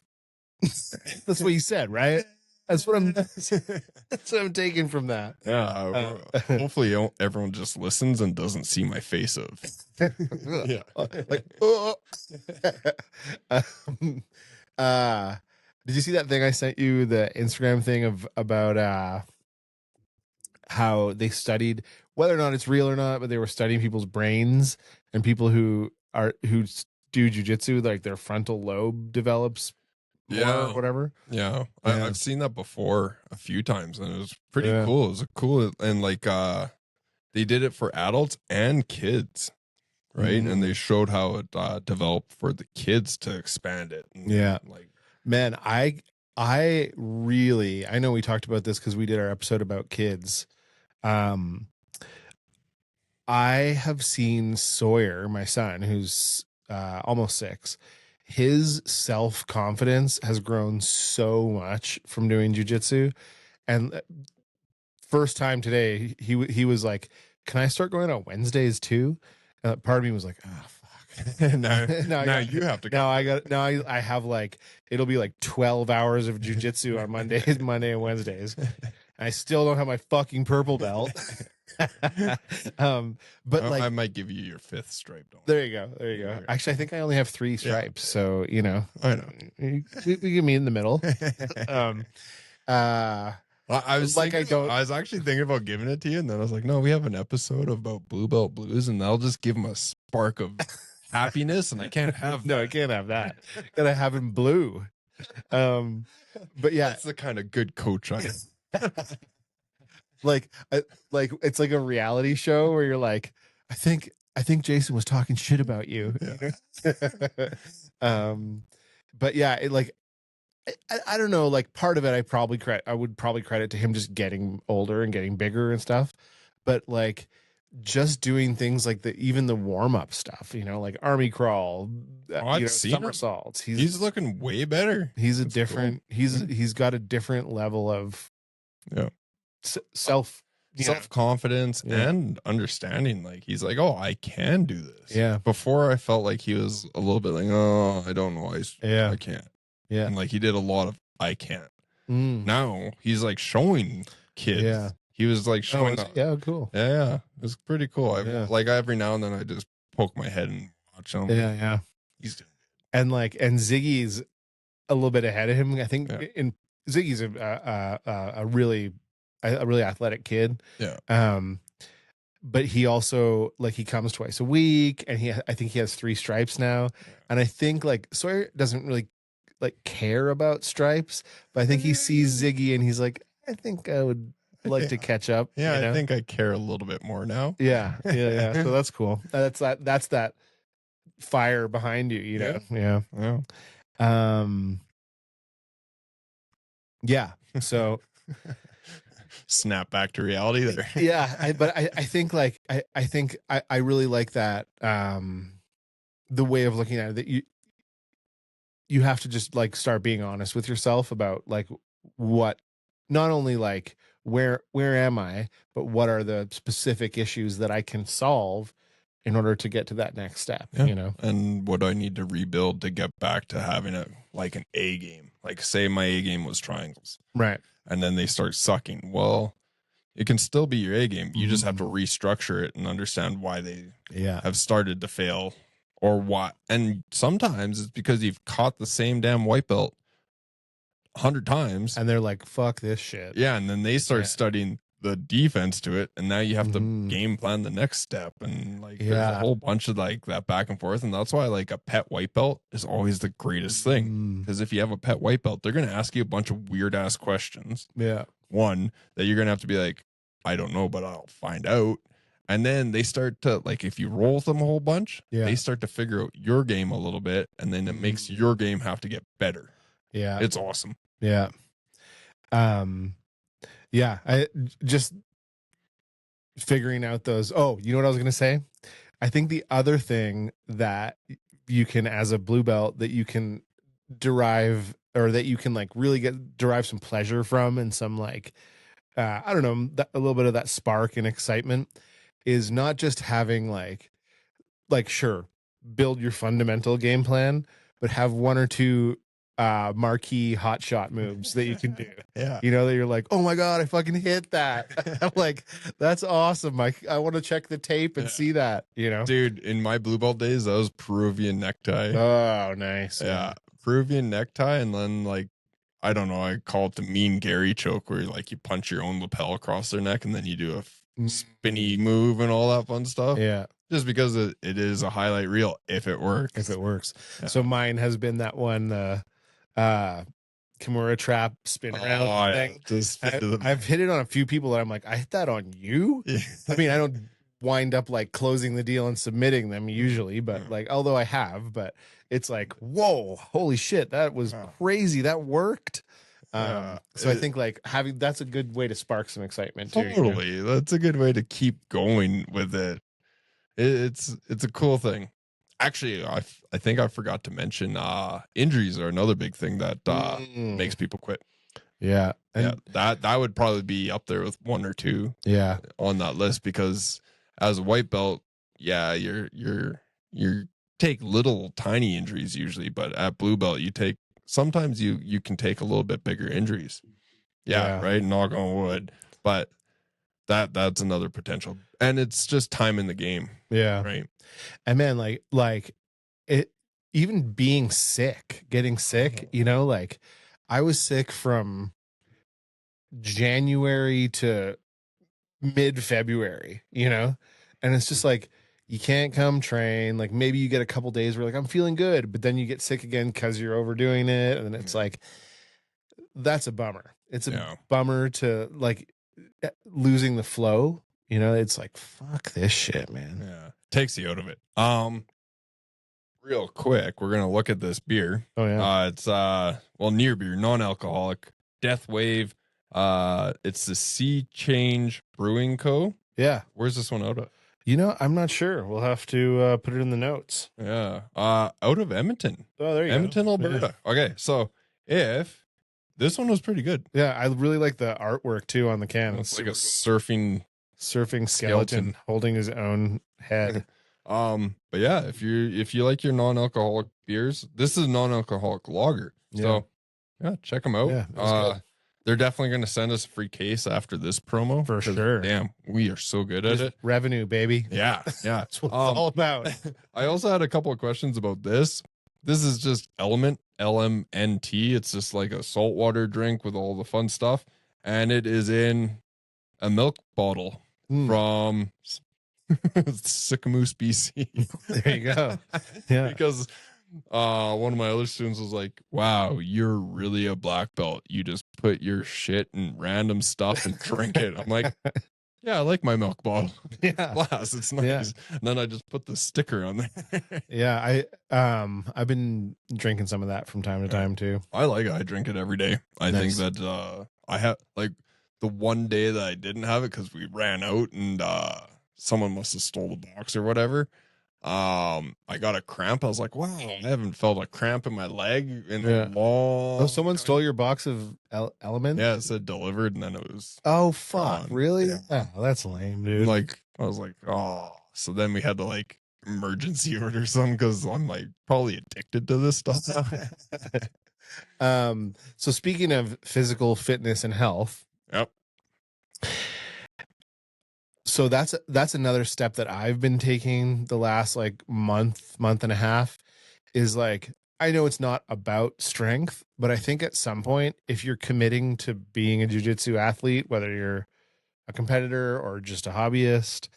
[SPEAKER 1] That's what you said, right? That's what I'm taking from that.
[SPEAKER 2] Yeah. Hopefully everyone just listens and doesn't see my face of like, oh.
[SPEAKER 1] Did you see that thing I sent you, the Instagram thing about how they studied whether or not it's real or not, but they were studying people's brains, and people who do jujitsu, like their frontal lobe develops more or whatever.
[SPEAKER 2] Yeah. I've seen that before a few times, and it was pretty cool. It was cool. And like they did it for adults and kids, right? And they showed how it developed for the kids to expand it. And, like,
[SPEAKER 1] man, I really, I know we talked about this because we did our episode about kids. I have seen Sawyer, my son, who's almost 6. His self-confidence has grown so much from doing jiu-jitsu. And first time today, he was like, "Can I start going on Wednesdays too?" Part of me was like, "Oh fuck."
[SPEAKER 2] now you have to.
[SPEAKER 1] Now I have like it'll be like 12 hours of jujitsu on Monday and Wednesdays. I still don't have my fucking purple belt. But like
[SPEAKER 2] I might give you your 5th stripe.
[SPEAKER 1] there you go. Actually, I think I only have 3 stripes, so you know,
[SPEAKER 2] I know.
[SPEAKER 1] we can meet in the middle.
[SPEAKER 2] I was
[SPEAKER 1] like
[SPEAKER 2] thinking, I was actually thinking about giving it to you, and then I was like, no, we have an episode about blue belt blues, and that'll just give them a spark of happiness, and I can't have
[SPEAKER 1] no, I can't have that. Gotta have him blue. But yeah,
[SPEAKER 2] that's the kind of good coach I am.
[SPEAKER 1] like it's like a reality show where you're like, I think Jason was talking shit about you.
[SPEAKER 2] Yeah.
[SPEAKER 1] But yeah, it like I don't know, like part of it I would probably credit to him just getting older and getting bigger and stuff. But like just doing things like even the warm-up stuff, you know, like army crawl,
[SPEAKER 2] I've seen
[SPEAKER 1] somersaults.
[SPEAKER 2] He's looking way better.
[SPEAKER 1] He's a
[SPEAKER 2] That's
[SPEAKER 1] different
[SPEAKER 2] cool.
[SPEAKER 1] he's got a different level of
[SPEAKER 2] self-confidence and understanding. Like he's like, oh, I can do this.
[SPEAKER 1] Yeah.
[SPEAKER 2] Before I felt like he was a little bit like, oh, I don't know, I can't.
[SPEAKER 1] Yeah.
[SPEAKER 2] And like he did a lot of I can't. Now he's like showing kids.
[SPEAKER 1] Yeah.
[SPEAKER 2] He was like showing
[SPEAKER 1] yeah, cool.
[SPEAKER 2] Yeah. It was pretty cool. Like every now and then I just poke my head and watch him.
[SPEAKER 1] Yeah.
[SPEAKER 2] He's doing
[SPEAKER 1] it. And Ziggy's a little bit ahead of him. I think in Ziggy's a really athletic kid.
[SPEAKER 2] Yeah.
[SPEAKER 1] But he also like he comes twice a week, and I think he has 3 stripes now. And I think like Sawyer doesn't really like care about stripes, but I think he sees Ziggy and he's like, I think I would like to catch up.
[SPEAKER 2] Yeah,
[SPEAKER 1] you know?
[SPEAKER 2] I think I care a little bit more now.
[SPEAKER 1] Yeah. So that's cool. That's that fire behind you, you know. Yeah. So
[SPEAKER 2] snap back to reality there.
[SPEAKER 1] Yeah, but I think like I think I really like that the way of looking at it, that you have to just like start being honest with yourself about like what, not only like where am I, but what are the specific issues that I can solve in order to get to that next step, you know?
[SPEAKER 2] And what do I need to rebuild to get back to having a like an A game? Like say my A game was triangles.
[SPEAKER 1] Right.
[SPEAKER 2] And then they start sucking. Well, it can still be your A game. You just have to restructure it and understand why they have started to fail or what. And sometimes it's because you've caught the same damn white belt 100 times.
[SPEAKER 1] And they're like, fuck this shit.
[SPEAKER 2] Yeah. And then they start studying the defense to it. And now you have to game plan the next step. And like, there's a whole bunch of like that back and forth. And that's why like a pet white belt is always the greatest thing. Because if you have a pet white belt, they're going to ask you a bunch of weird ass questions.
[SPEAKER 1] Yeah.
[SPEAKER 2] One that you're going to have to be like, I don't know, but I'll find out. And then they start to like, if you roll them a whole bunch, they start to figure out your game a little bit. And then it makes your game have to get better.
[SPEAKER 1] Yeah.
[SPEAKER 2] It's awesome.
[SPEAKER 1] Yeah. Yeah. I just figuring out those. Oh, you know what I was going to say? I think the other thing that you can, as a blue belt, that you can derive, or that you can like really derive some pleasure from, and some like, I don't know, a little bit of that spark and excitement, is not just having like sure, build your fundamental game plan, but have 1 or 2 marquee hot shot moves that you can do.
[SPEAKER 2] Yeah.
[SPEAKER 1] You know, that you're like, oh my God, I fucking hit that. I'm like, that's awesome. I want to check the tape and see that, you know?
[SPEAKER 2] Dude, in my blue belt days, that was Peruvian necktie.
[SPEAKER 1] Oh, nice.
[SPEAKER 2] Yeah. Peruvian necktie. And then like, I don't know, I call it the mean Gary choke, where like you punch your own lapel across their neck and then you do a spinny move and all that fun stuff.
[SPEAKER 1] Yeah.
[SPEAKER 2] Just because it is a highlight reel if it works.
[SPEAKER 1] If it works. Yeah. So mine has been that one Kimura trap spin around thing. I've hit it on a few people that I'm like, I hit that on you? Yeah. I mean, I don't wind up like closing the deal and submitting them usually, but like, although I have, but it's like, whoa, holy shit, that was crazy. That worked. So I think like that's a good way to spark some excitement too.
[SPEAKER 2] Totally. You know? That's a good way to keep going with it. It's a cool thing. Actually, I think I forgot to mention injuries are another big thing that makes people quit.
[SPEAKER 1] Yeah.
[SPEAKER 2] Yeah,
[SPEAKER 1] And
[SPEAKER 2] that would probably be up there with 1 or 2
[SPEAKER 1] yeah.
[SPEAKER 2] on that list, because as a white belt, yeah, you're take little tiny injuries usually, but at blue belt you take, sometimes you can take a little bit bigger injuries. Yeah,
[SPEAKER 1] Yeah.
[SPEAKER 2] right. Knock on wood, but that's another potential, and it's just time in the game,
[SPEAKER 1] Yeah.
[SPEAKER 2] right?
[SPEAKER 1] And man, like it, even being sick, getting sick, you know, like I was sick from January to mid-February, you know? And it's just like you can't come train. Like maybe you get a couple days where like I'm feeling good, but then you get sick again because you're overdoing it. And then it's like that's a bummer. It's a
[SPEAKER 2] Yeah,
[SPEAKER 1] bummer to like losing the flow. You know, it's like fuck this shit, man.
[SPEAKER 2] yeah, takes you out of it. Real quick, we're gonna look at this beer.
[SPEAKER 1] Oh yeah.
[SPEAKER 2] It's well, near beer, non-alcoholic, Death Wave. It's the Sea Change Brewing Co.
[SPEAKER 1] Yeah.
[SPEAKER 2] Where's this one out of?
[SPEAKER 1] You know, I'm not sure. We'll have to put it in the notes.
[SPEAKER 2] Yeah. Out of Edmonton.
[SPEAKER 1] Oh, there you
[SPEAKER 2] Edmonton,
[SPEAKER 1] go.
[SPEAKER 2] Alberta. Yeah. Okay, so if this one was pretty good.
[SPEAKER 1] Yeah, I really like the artwork too on the can.
[SPEAKER 2] It's like a surfing
[SPEAKER 1] surfing skeleton holding his own head.
[SPEAKER 2] But yeah, if you like your non-alcoholic beers, this is a non-alcoholic lager.
[SPEAKER 1] Yeah.
[SPEAKER 2] So yeah, check them out.
[SPEAKER 1] Yeah,
[SPEAKER 2] they're definitely going to send us a free case after this promo.
[SPEAKER 1] For sure.
[SPEAKER 2] Damn, we are so good at it.
[SPEAKER 1] Revenue, baby.
[SPEAKER 2] Yeah, yeah.
[SPEAKER 1] That's what it's all about.
[SPEAKER 2] I also had a couple of questions about this. This is just Element, LMNT. It's just like a saltwater drink with all the fun stuff. And it is in a milk bottle from Sycamoose, BC.
[SPEAKER 1] There you go. Yeah.
[SPEAKER 2] Because one of my other students was like, wow, you're really a black belt. You just put your shit in random stuff and drink it. I'm like, yeah, I like my milk bottle.
[SPEAKER 1] Yeah.
[SPEAKER 2] Glass, it's nice.
[SPEAKER 1] Yeah.
[SPEAKER 2] And then I just put the sticker on there.
[SPEAKER 1] Yeah, I've been drinking some of that from time to time too.
[SPEAKER 2] I like it. I drink it every day. I think that I have like the one day that I didn't have it because we ran out and someone must have stole the box or whatever. I got a cramp. I was like, wow, I haven't felt a cramp in my leg in a long
[SPEAKER 1] Oh, someone stole your box of Element?
[SPEAKER 2] Yeah, it said delivered and then it was
[SPEAKER 1] Oh fuck, really?
[SPEAKER 2] Yeah.
[SPEAKER 1] Oh, that's lame, dude.
[SPEAKER 2] like I was like, oh, so then we had to like emergency order some because I'm like probably addicted to this stuff.
[SPEAKER 1] So speaking of physical fitness and health,
[SPEAKER 2] Yep.
[SPEAKER 1] so that's another step that I've been taking the last like month and a half is like I know it's not about strength, but I think at some point if you're committing to being a jiu-jitsu athlete, whether you're a competitor or just a hobbyist,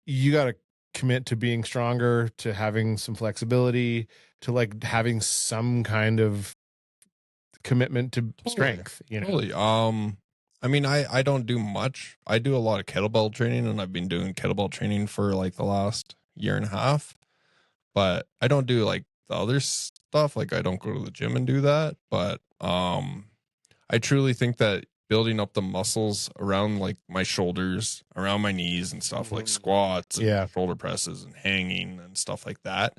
[SPEAKER 1] you got to commit to being stronger, to having some flexibility, to like having some kind of commitment to strength, you know.
[SPEAKER 2] Totally. I mean, I don't do much. I do a lot of kettlebell training, and I've been doing kettlebell training for like the last year and a half. But I don't do like the other stuff. Like I don't go to the gym and do that. But I truly think that building up the muscles around like my shoulders, around my knees and stuff, like squats and shoulder presses and hanging and stuff like that,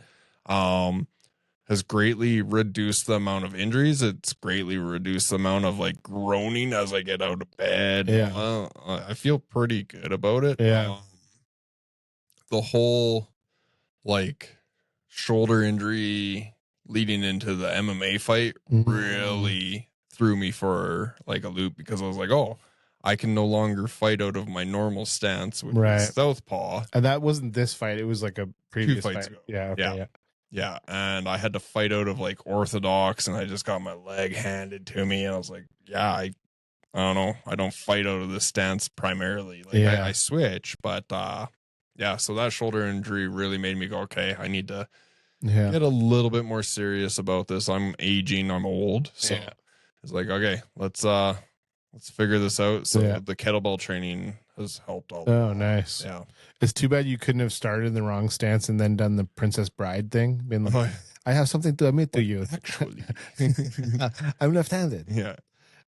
[SPEAKER 2] has greatly reduced the amount of injuries. It's greatly reduced the amount of like groaning as I get out of bed.
[SPEAKER 1] Yeah.
[SPEAKER 2] I feel pretty good about it.
[SPEAKER 1] Yeah.
[SPEAKER 2] The whole like shoulder injury leading into the MMA fight really threw me for like a loop because I was like, oh, I can no longer fight out of my normal stance, which is southpaw.
[SPEAKER 1] And that wasn't this fight. It was like a previous
[SPEAKER 2] 2 fights
[SPEAKER 1] fight.
[SPEAKER 2] ago.
[SPEAKER 1] Yeah. Okay,
[SPEAKER 2] Yeah, and I had to fight out of like orthodox, and I just got my leg handed to me, and I was like, yeah, I don't know, I don't fight out of this stance primarily. Like I switch, but yeah, so that shoulder injury really made me go, okay, I need to get a little bit more serious about this. I'm aging, I'm old, so it's like, okay, let's figure this out. So the kettlebell training has helped a lot.
[SPEAKER 1] Oh, nice.
[SPEAKER 2] Yeah.
[SPEAKER 1] It's too bad you couldn't have started in the wrong stance and then done the Princess Bride thing. Been like, I have something to admit to you.
[SPEAKER 2] Actually,
[SPEAKER 1] I'm left-handed.
[SPEAKER 2] Yeah.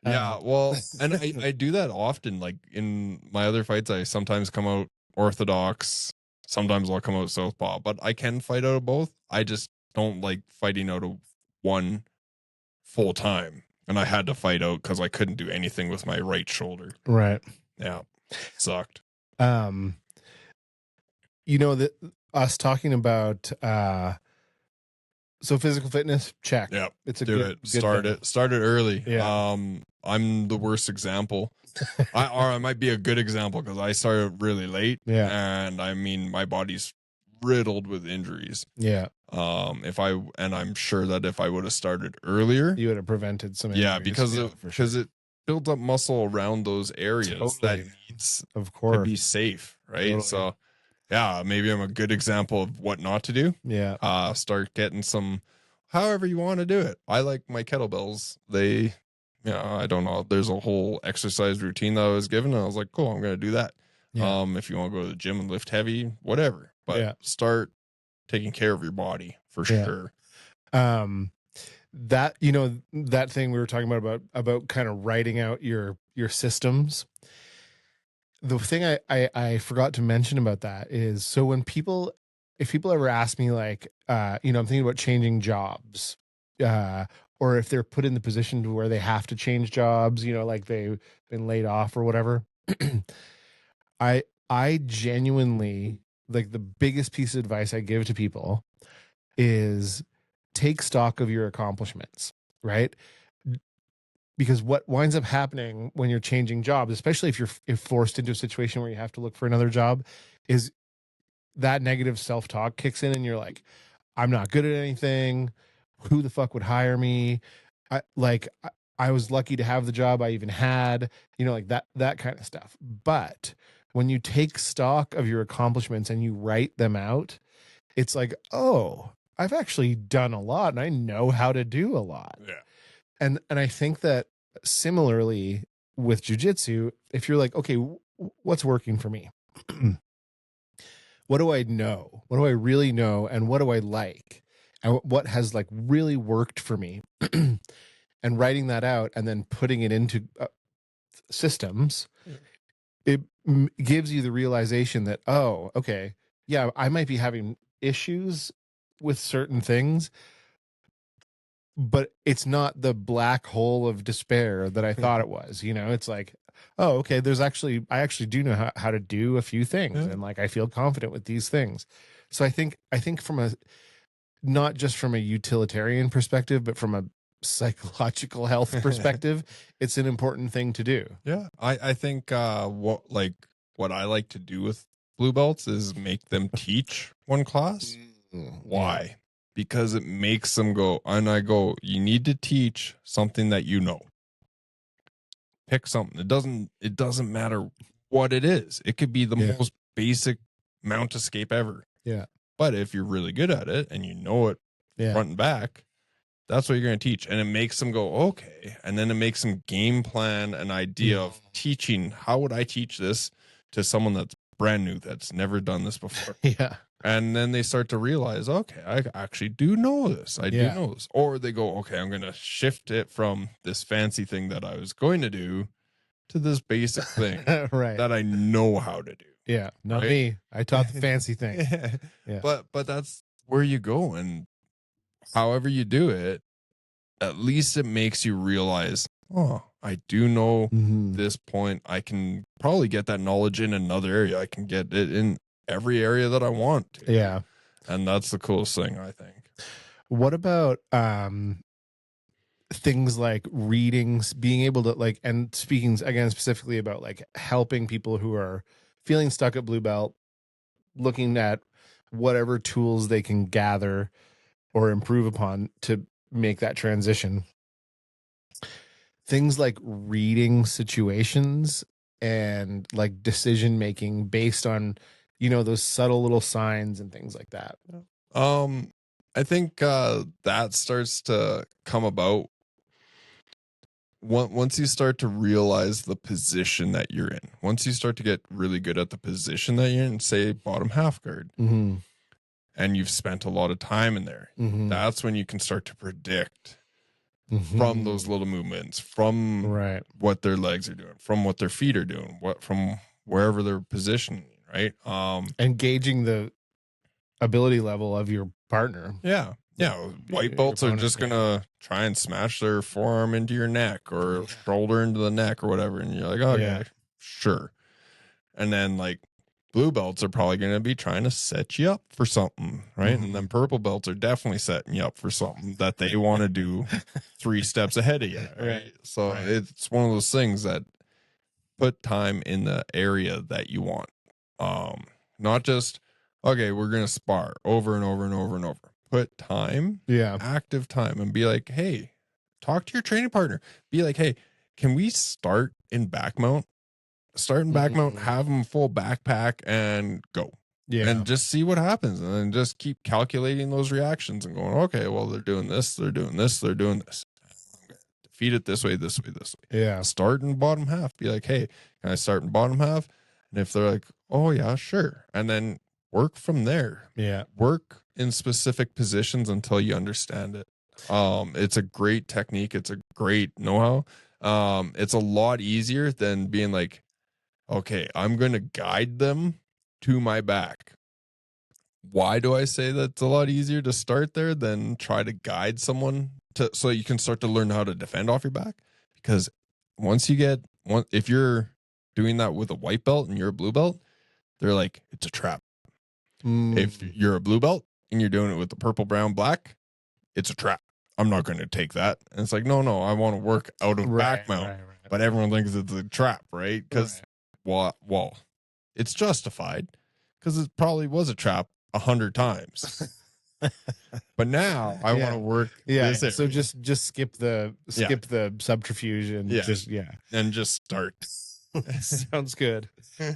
[SPEAKER 2] Yeah. Well, and I do that often. Like in my other fights, I sometimes come out orthodox. Sometimes I'll come out southpaw, but I can fight out of both. I just don't like fighting out of one full time. and I had to fight out because I couldn't do anything with my right shoulder.
[SPEAKER 1] Right.
[SPEAKER 2] Yeah, sucked.
[SPEAKER 1] You know, that us talking about so physical fitness, check.
[SPEAKER 2] Yeah,
[SPEAKER 1] It's a
[SPEAKER 2] do
[SPEAKER 1] good,
[SPEAKER 2] it.
[SPEAKER 1] good
[SPEAKER 2] Start
[SPEAKER 1] thing.
[SPEAKER 2] it. Start it early.
[SPEAKER 1] Yeah.
[SPEAKER 2] I'm the worst example. I might be a good example because I started really late.
[SPEAKER 1] Yeah.
[SPEAKER 2] And I mean, my body's riddled with injuries.
[SPEAKER 1] Yeah.
[SPEAKER 2] I'm sure that if I would have started earlier,
[SPEAKER 1] You would have prevented some
[SPEAKER 2] yeah,
[SPEAKER 1] injuries.
[SPEAKER 2] because it builds up muscle around those areas that
[SPEAKER 1] Totally.
[SPEAKER 2] needs
[SPEAKER 1] Of
[SPEAKER 2] to
[SPEAKER 1] course.
[SPEAKER 2] be safe, right?
[SPEAKER 1] Totally.
[SPEAKER 2] So yeah, maybe I'm a good example of what not to do.
[SPEAKER 1] Yeah.
[SPEAKER 2] Start getting some, however you want to do it. I like my kettlebells. They, I don't know. There's a whole exercise routine that I was given, and I was like, cool, I'm gonna do that.
[SPEAKER 1] Yeah.
[SPEAKER 2] If you want to go to the gym and lift heavy, whatever, but
[SPEAKER 1] Yeah.
[SPEAKER 2] start taking care of your body for sure.
[SPEAKER 1] That, you know, that thing we were talking about kind of writing out your systems. The thing I forgot to mention about that is, so when if people ever ask me, like, you know, I'm thinking about changing jobs, or if they're put in the position to where they have to change jobs, you know, like they've been laid off or whatever, I genuinely, like, the biggest piece of advice I give to people is take stock of your accomplishments, right? Because what winds up happening when you're changing jobs, especially if you're forced into a situation where you have to look for another job, is that negative self-talk kicks in and you're like, I'm not good at anything. Who the fuck would hire me? I was lucky to have the job I even had, you know, like that kind of stuff. But when you take stock of your accomplishments and you write them out, it's like, oh, I've actually done a lot and I know how to do a lot.
[SPEAKER 2] Yeah.
[SPEAKER 1] And I think that similarly with jujitsu, if you're like, okay, what's working for me? What do I know? What do I really know? And what do I like? And what has, like, really worked for me? And writing that out and then putting it into systems, it gives you the realization that, oh, okay, yeah, I might be having issues with certain things, but it's not the black hole of despair that I thought it was. You know, it's like, oh, okay, I actually do know how to do a few things, and, like, I feel confident with these things. So I think from a, not just from a utilitarian perspective, but from a psychological health perspective, it's an important thing to do.
[SPEAKER 2] Yeah. I think what I like to do with blue belts is make them teach one class. Why?
[SPEAKER 1] Yeah.
[SPEAKER 2] Because it makes them go, and I go, you need to teach something that you know. Pick something. It doesn't matter what it is. It could be the most basic mount escape ever.
[SPEAKER 1] Yeah.
[SPEAKER 2] But if you're really good at it and you know it front and back, that's what you're going to teach. And it makes them go, okay. And then it makes them game plan an idea of teaching. How would I teach this to someone that's brand new, that's never done this before?
[SPEAKER 1] Yeah.
[SPEAKER 2] And then they start to realize, okay, I actually do know this. I do know this. Or they go, okay, I'm going to shift it from this fancy thing that I was going to do to this basic thing
[SPEAKER 1] Right.
[SPEAKER 2] that I know how to do.
[SPEAKER 1] Yeah. Not me. I taught the fancy thing. Yeah.
[SPEAKER 2] But that's where you go. And however you do it, at least it makes you realize, oh, I do know this point. I can probably get that knowledge in another area. I can get it in every area that I want to.
[SPEAKER 1] Yeah.
[SPEAKER 2] And that's the coolest thing, I think.
[SPEAKER 1] What about things like readings, being able to, like, and speaking again specifically about, like, helping people who are feeling stuck at blue belt, looking at whatever tools they can gather or improve upon to make that transition? Things like reading situations and, like, decision making based on, you know, those subtle little signs and things like that.
[SPEAKER 2] I think that starts to come about once you start to realize the position that you're in. Once you start to get really good at the position that you're in, say bottom half guard, and you've spent a lot of time in there, that's when you can start to predict from those little movements, from what their legs are doing, from what their feet are doing, from wherever they're positioning, right?
[SPEAKER 1] And gauging the ability level of your partner.
[SPEAKER 2] Yeah. Yeah, white
[SPEAKER 1] your
[SPEAKER 2] belts are
[SPEAKER 1] opponent,
[SPEAKER 2] just
[SPEAKER 1] yeah.
[SPEAKER 2] gonna try and smash their forearm into your neck or shoulder into the neck or whatever, and you're like, okay,
[SPEAKER 1] Yeah.
[SPEAKER 2] sure. And then like blue belts are probably gonna be trying to set you up for something, right? And then purple belts are definitely setting you up for something that they want to do 3 steps ahead of you, right? So it's one of those things that put time in the area that you want. Not just okay, we're gonna spar over and over and over and over. Put time,
[SPEAKER 1] Yeah.
[SPEAKER 2] active time, and be like, hey, talk to your training partner. Be like, hey, can we start in back mount? Start in back mount, have them full backpack, and go.
[SPEAKER 1] Yeah.
[SPEAKER 2] And just see what happens, and then just keep calculating those reactions and going, okay, well, they're doing this, they're doing this, they're doing this. Defeat it this way, this way, this way.
[SPEAKER 1] Yeah.
[SPEAKER 2] Start in bottom half. Be like, hey, can I start in bottom half? And if they're like, oh yeah, sure. And then work from there.
[SPEAKER 1] Yeah.
[SPEAKER 2] Work in specific positions until you understand it. It's a great technique. It's a great know-how. It's a lot easier than being like, okay, I'm going to guide them to my back. Why do I say that's a lot easier to start there than try to guide someone to so you can start to learn how to defend off your back? Because once you get one, if you're doing that with a white belt and you're a blue belt, they're like, it's a trap. If you're a blue belt and you're doing it with the purple, brown, black, it's a trap. I'm not going to take that. And it's like, no, I want to work out of back mount. But everyone thinks it's a trap, right? Because, well, it's justified because it probably was a trap 100 times. But now I want to work this area.
[SPEAKER 1] So just skip the subterfuge and just
[SPEAKER 2] start.
[SPEAKER 1] Sounds good.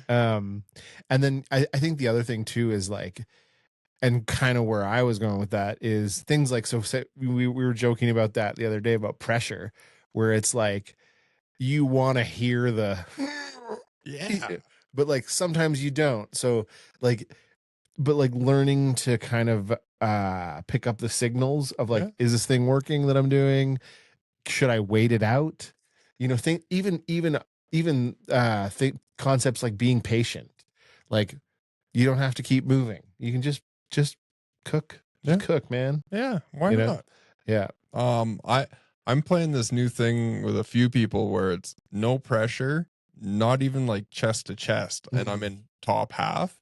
[SPEAKER 1] And then I think the other thing too is like, and kind of where I was going with that is things like, so say we were joking about that the other day about pressure, where it's like you want to hear the but like sometimes you don't. So like, but like learning to kind of pick up the signals of like, is this thing working that I'm doing? Should I wait it out? You know, think even think concepts like being patient. Like you don't have to keep moving. You can just cook. Just cook, man.
[SPEAKER 2] Yeah. Why not?
[SPEAKER 1] Yeah.
[SPEAKER 2] I'm playing this new thing with a few people where it's no pressure, not even like chest to chest, and I'm in top half,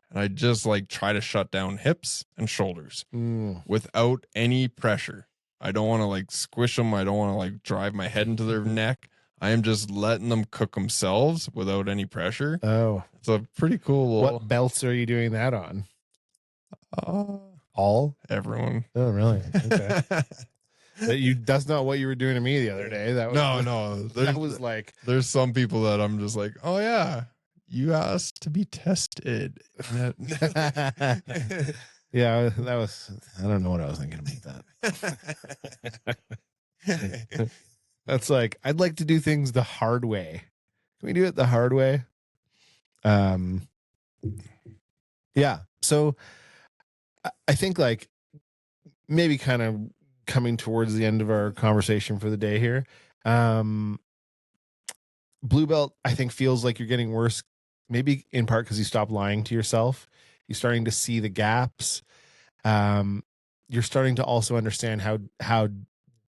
[SPEAKER 2] and I just like try to shut down hips and shoulders without any pressure. I don't want to like squish them. I don't want to like drive my head into their neck. I am just letting them cook themselves without any pressure.
[SPEAKER 1] Oh,
[SPEAKER 2] it's a pretty cool.
[SPEAKER 1] What belts are you doing that on? All?
[SPEAKER 2] Everyone.
[SPEAKER 1] Oh, really? Okay. That's not what you were doing to me the other day. That was,
[SPEAKER 2] no.
[SPEAKER 1] That was like,
[SPEAKER 2] there's some people that I'm just like, oh yeah, you asked to be tested.
[SPEAKER 1] Yeah, that was, I don't know what I was thinking about that. That's like, I'd like to do things the hard way. Can we do it the hard way? Yeah. So I think like maybe kind of coming towards the end of our conversation for the day here. Blue belt, I think, feels like you're getting worse, maybe in part because you stop lying to yourself. You're starting to see the gaps. You're starting to also understand how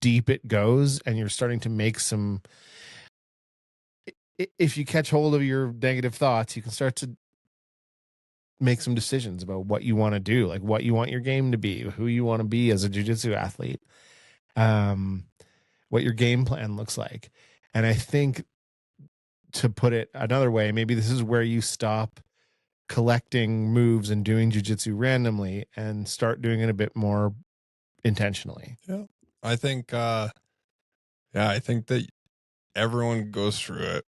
[SPEAKER 1] deep it goes, and you're starting to make some, if you catch hold of your negative thoughts, you can start to make some decisions about what you want to do, like what you want your game to be, who you want to be as a jiu-jitsu athlete, what your game plan looks like. And I think, to put it another way, maybe this is where you stop collecting moves and doing jiu-jitsu randomly and start doing it a bit more intentionally.
[SPEAKER 2] Yeah. I think I think that everyone goes through it,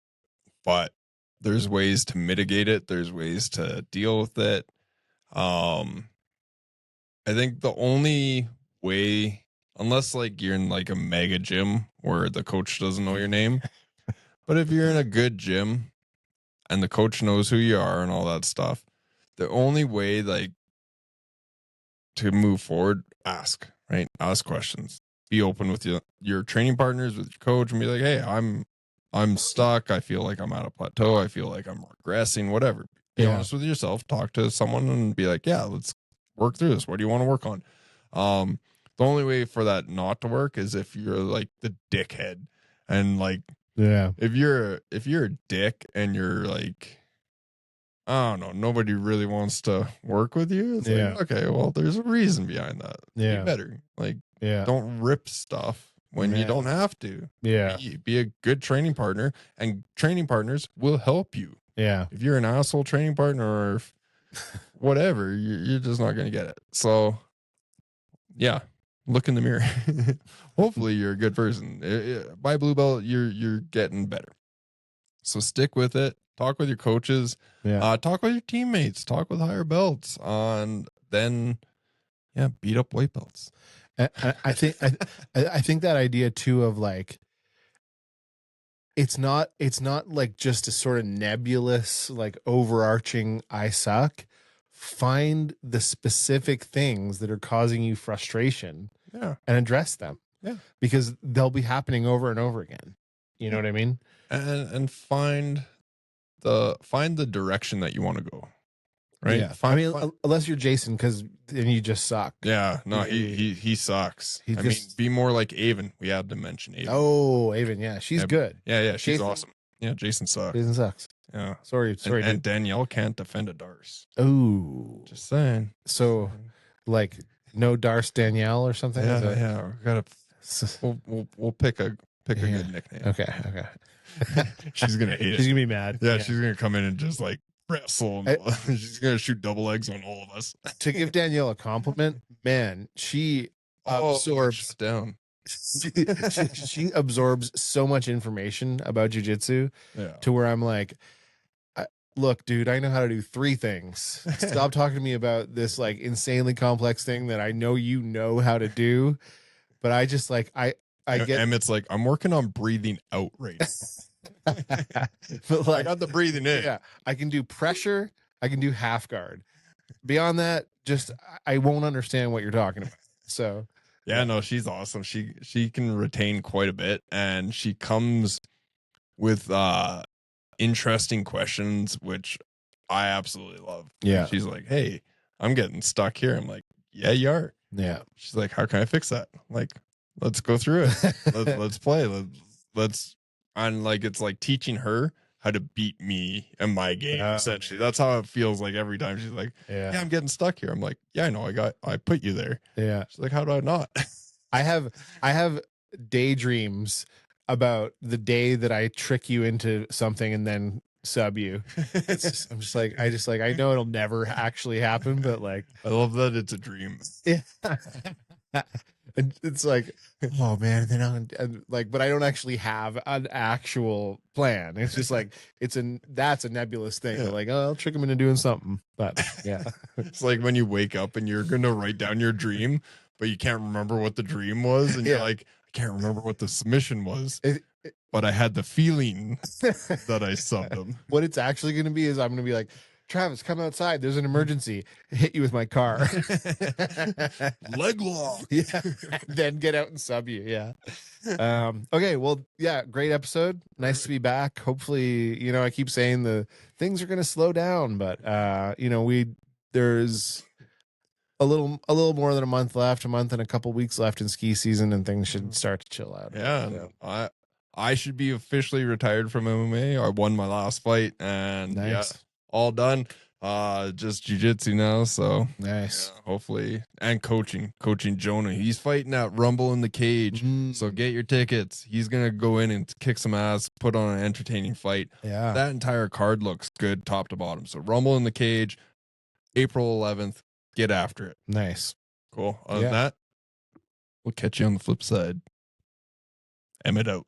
[SPEAKER 2] but there's ways to mitigate it. There's ways to deal with it. I think the only way, unless like you're in like a mega gym where the coach doesn't know your name, but if you're in a good gym and the coach knows who you are and all that stuff, the only way like to move forward, ask questions, be open with your training partners, with your coach, and be like, hey, I'm stuck. I feel like I'm at a plateau. I feel like I'm regressing, whatever. Be honest with yourself, talk to someone and be like, yeah, let's work through this. What do you want to work on? The only way for that not to work is if you're like the dickhead, and like
[SPEAKER 1] Yeah.
[SPEAKER 2] if you're a dick and you're like, I don't know, nobody really wants to work with you. It's
[SPEAKER 1] Yeah.
[SPEAKER 2] like, okay, well, there's a reason behind that.
[SPEAKER 1] Yeah.
[SPEAKER 2] Be better. Like,
[SPEAKER 1] Yeah.
[SPEAKER 2] don't rip stuff when you
[SPEAKER 1] Yeah.
[SPEAKER 2] don't have to.
[SPEAKER 1] Yeah.
[SPEAKER 2] Be a good training partner, and training partners will help you.
[SPEAKER 1] Yeah.
[SPEAKER 2] If you're an asshole training partner or whatever, you're just not going to get it. So, yeah, look in the mirror. Hopefully, you're a good person. By blue belt, you're getting better. So stick with it. Talk with your coaches.
[SPEAKER 1] Yeah.
[SPEAKER 2] Talk with your teammates. Talk with higher belts. And then, yeah, beat up white belts.
[SPEAKER 1] I think I think that idea too of like, it's not like just a sort of nebulous, like overarching I suck. Find the specific things that are causing you frustration,
[SPEAKER 2] Yeah,
[SPEAKER 1] and address them.
[SPEAKER 2] Yeah.
[SPEAKER 1] Because they'll be happening over and over again. You know what I mean?
[SPEAKER 2] and find the direction that you want to go. Right.
[SPEAKER 1] Yeah. I mean, unless you're Jason, because then you just suck.
[SPEAKER 2] Yeah. No, he sucks.
[SPEAKER 1] He
[SPEAKER 2] I mean,
[SPEAKER 1] just-
[SPEAKER 2] be more like Avon. We had to mention Avon.
[SPEAKER 1] Oh, Avon. Yeah. She's good.
[SPEAKER 2] Yeah. She's
[SPEAKER 1] Jason-
[SPEAKER 2] awesome. Yeah. Jason sucks.
[SPEAKER 1] Jason sucks.
[SPEAKER 2] Yeah.
[SPEAKER 1] Sorry.
[SPEAKER 2] And Danielle can't defend a Darce.
[SPEAKER 1] Oh.
[SPEAKER 2] Just saying.
[SPEAKER 1] So, like, no Darce Danielle or something?
[SPEAKER 2] Yeah.
[SPEAKER 1] Is that-
[SPEAKER 2] Yeah. We gotta. We'll pick a good nickname.
[SPEAKER 1] Okay.
[SPEAKER 2] She's gonna hate it.
[SPEAKER 1] She's gonna be mad.
[SPEAKER 2] Yeah, she's gonna come in and just like wrestle. She's gonna shoot double legs on all of us.
[SPEAKER 1] To give Danielle a compliment, man, she absorbs
[SPEAKER 2] shut down.
[SPEAKER 1] she absorbs so much information about jujitsu
[SPEAKER 2] Yeah.
[SPEAKER 1] to where I'm like, look, dude, I know how to do 3 things. Stop talking to me about this like insanely complex thing that I know you know how to do. But I just like I get
[SPEAKER 2] Emmett's like, I'm working on breathing out right now.
[SPEAKER 1] but
[SPEAKER 2] I got the breathing in.
[SPEAKER 1] yeah, I can do pressure, I can do half guard. Beyond that, just I won't understand what you're talking about. So
[SPEAKER 2] Yeah, no, she's awesome. She can retain quite a bit, and she comes with interesting questions, which I absolutely love.
[SPEAKER 1] Yeah.
[SPEAKER 2] She's like, hey, I'm getting stuck here. I'm like, yeah, you are.
[SPEAKER 1] yeah.
[SPEAKER 2] She's like, how can I fix that? I'm like, let's go through it. Let's play. Let's and like it's like teaching her how to beat me in my game. Essentially, that's how it feels like every time. She's like, yeah, I'm getting stuck here. I'm like, yeah, I know. I put you there.
[SPEAKER 1] Yeah.
[SPEAKER 2] She's like, how do I not?
[SPEAKER 1] I have daydreams about the day that I trick you into something and then sub you. I'm just like, I know it'll never actually happen, but like,
[SPEAKER 2] I love that it's a dream.
[SPEAKER 1] yeah. And it's like, oh man, then like, but I don't actually have an actual plan. It's just like that's a nebulous thing.
[SPEAKER 2] Yeah.
[SPEAKER 1] Like, oh, I'll trick him into doing something. But yeah,
[SPEAKER 2] It's like when you wake up and you're gonna write down your dream, but you can't remember what the dream was, and you're like, I can't remember what the submission was, but I had the feeling that I subbed him.
[SPEAKER 1] What it's actually going to be is I'm going to be like, Travis, come outside. There's an emergency. Hit you with my car.
[SPEAKER 2] Leg lock.
[SPEAKER 1] Yeah. Then get out and sub you. Yeah. Okay. Well, yeah. Great episode. Nice to be back. Hopefully, I keep saying the things are going to slow down, but there's a little more than a month and a couple weeks left in ski season, and things should start to chill out.
[SPEAKER 2] Yeah.
[SPEAKER 1] So.
[SPEAKER 2] I should be officially retired from MMA. I won my last fight, and
[SPEAKER 1] Nice.
[SPEAKER 2] yeah, all done. Just jiu-jitsu now, so
[SPEAKER 1] Nice.
[SPEAKER 2] yeah, hopefully, and coaching Jonah. He's fighting at Rumble in the Cage, so get your tickets. He's gonna go in and kick some ass, put on an entertaining fight.
[SPEAKER 1] Yeah.
[SPEAKER 2] That entire card looks good, top to bottom. So Rumble in the Cage, April 11th. Get after it.
[SPEAKER 1] Nice.
[SPEAKER 2] Cool. Other than that, we'll catch you on the flip side. Emmett out.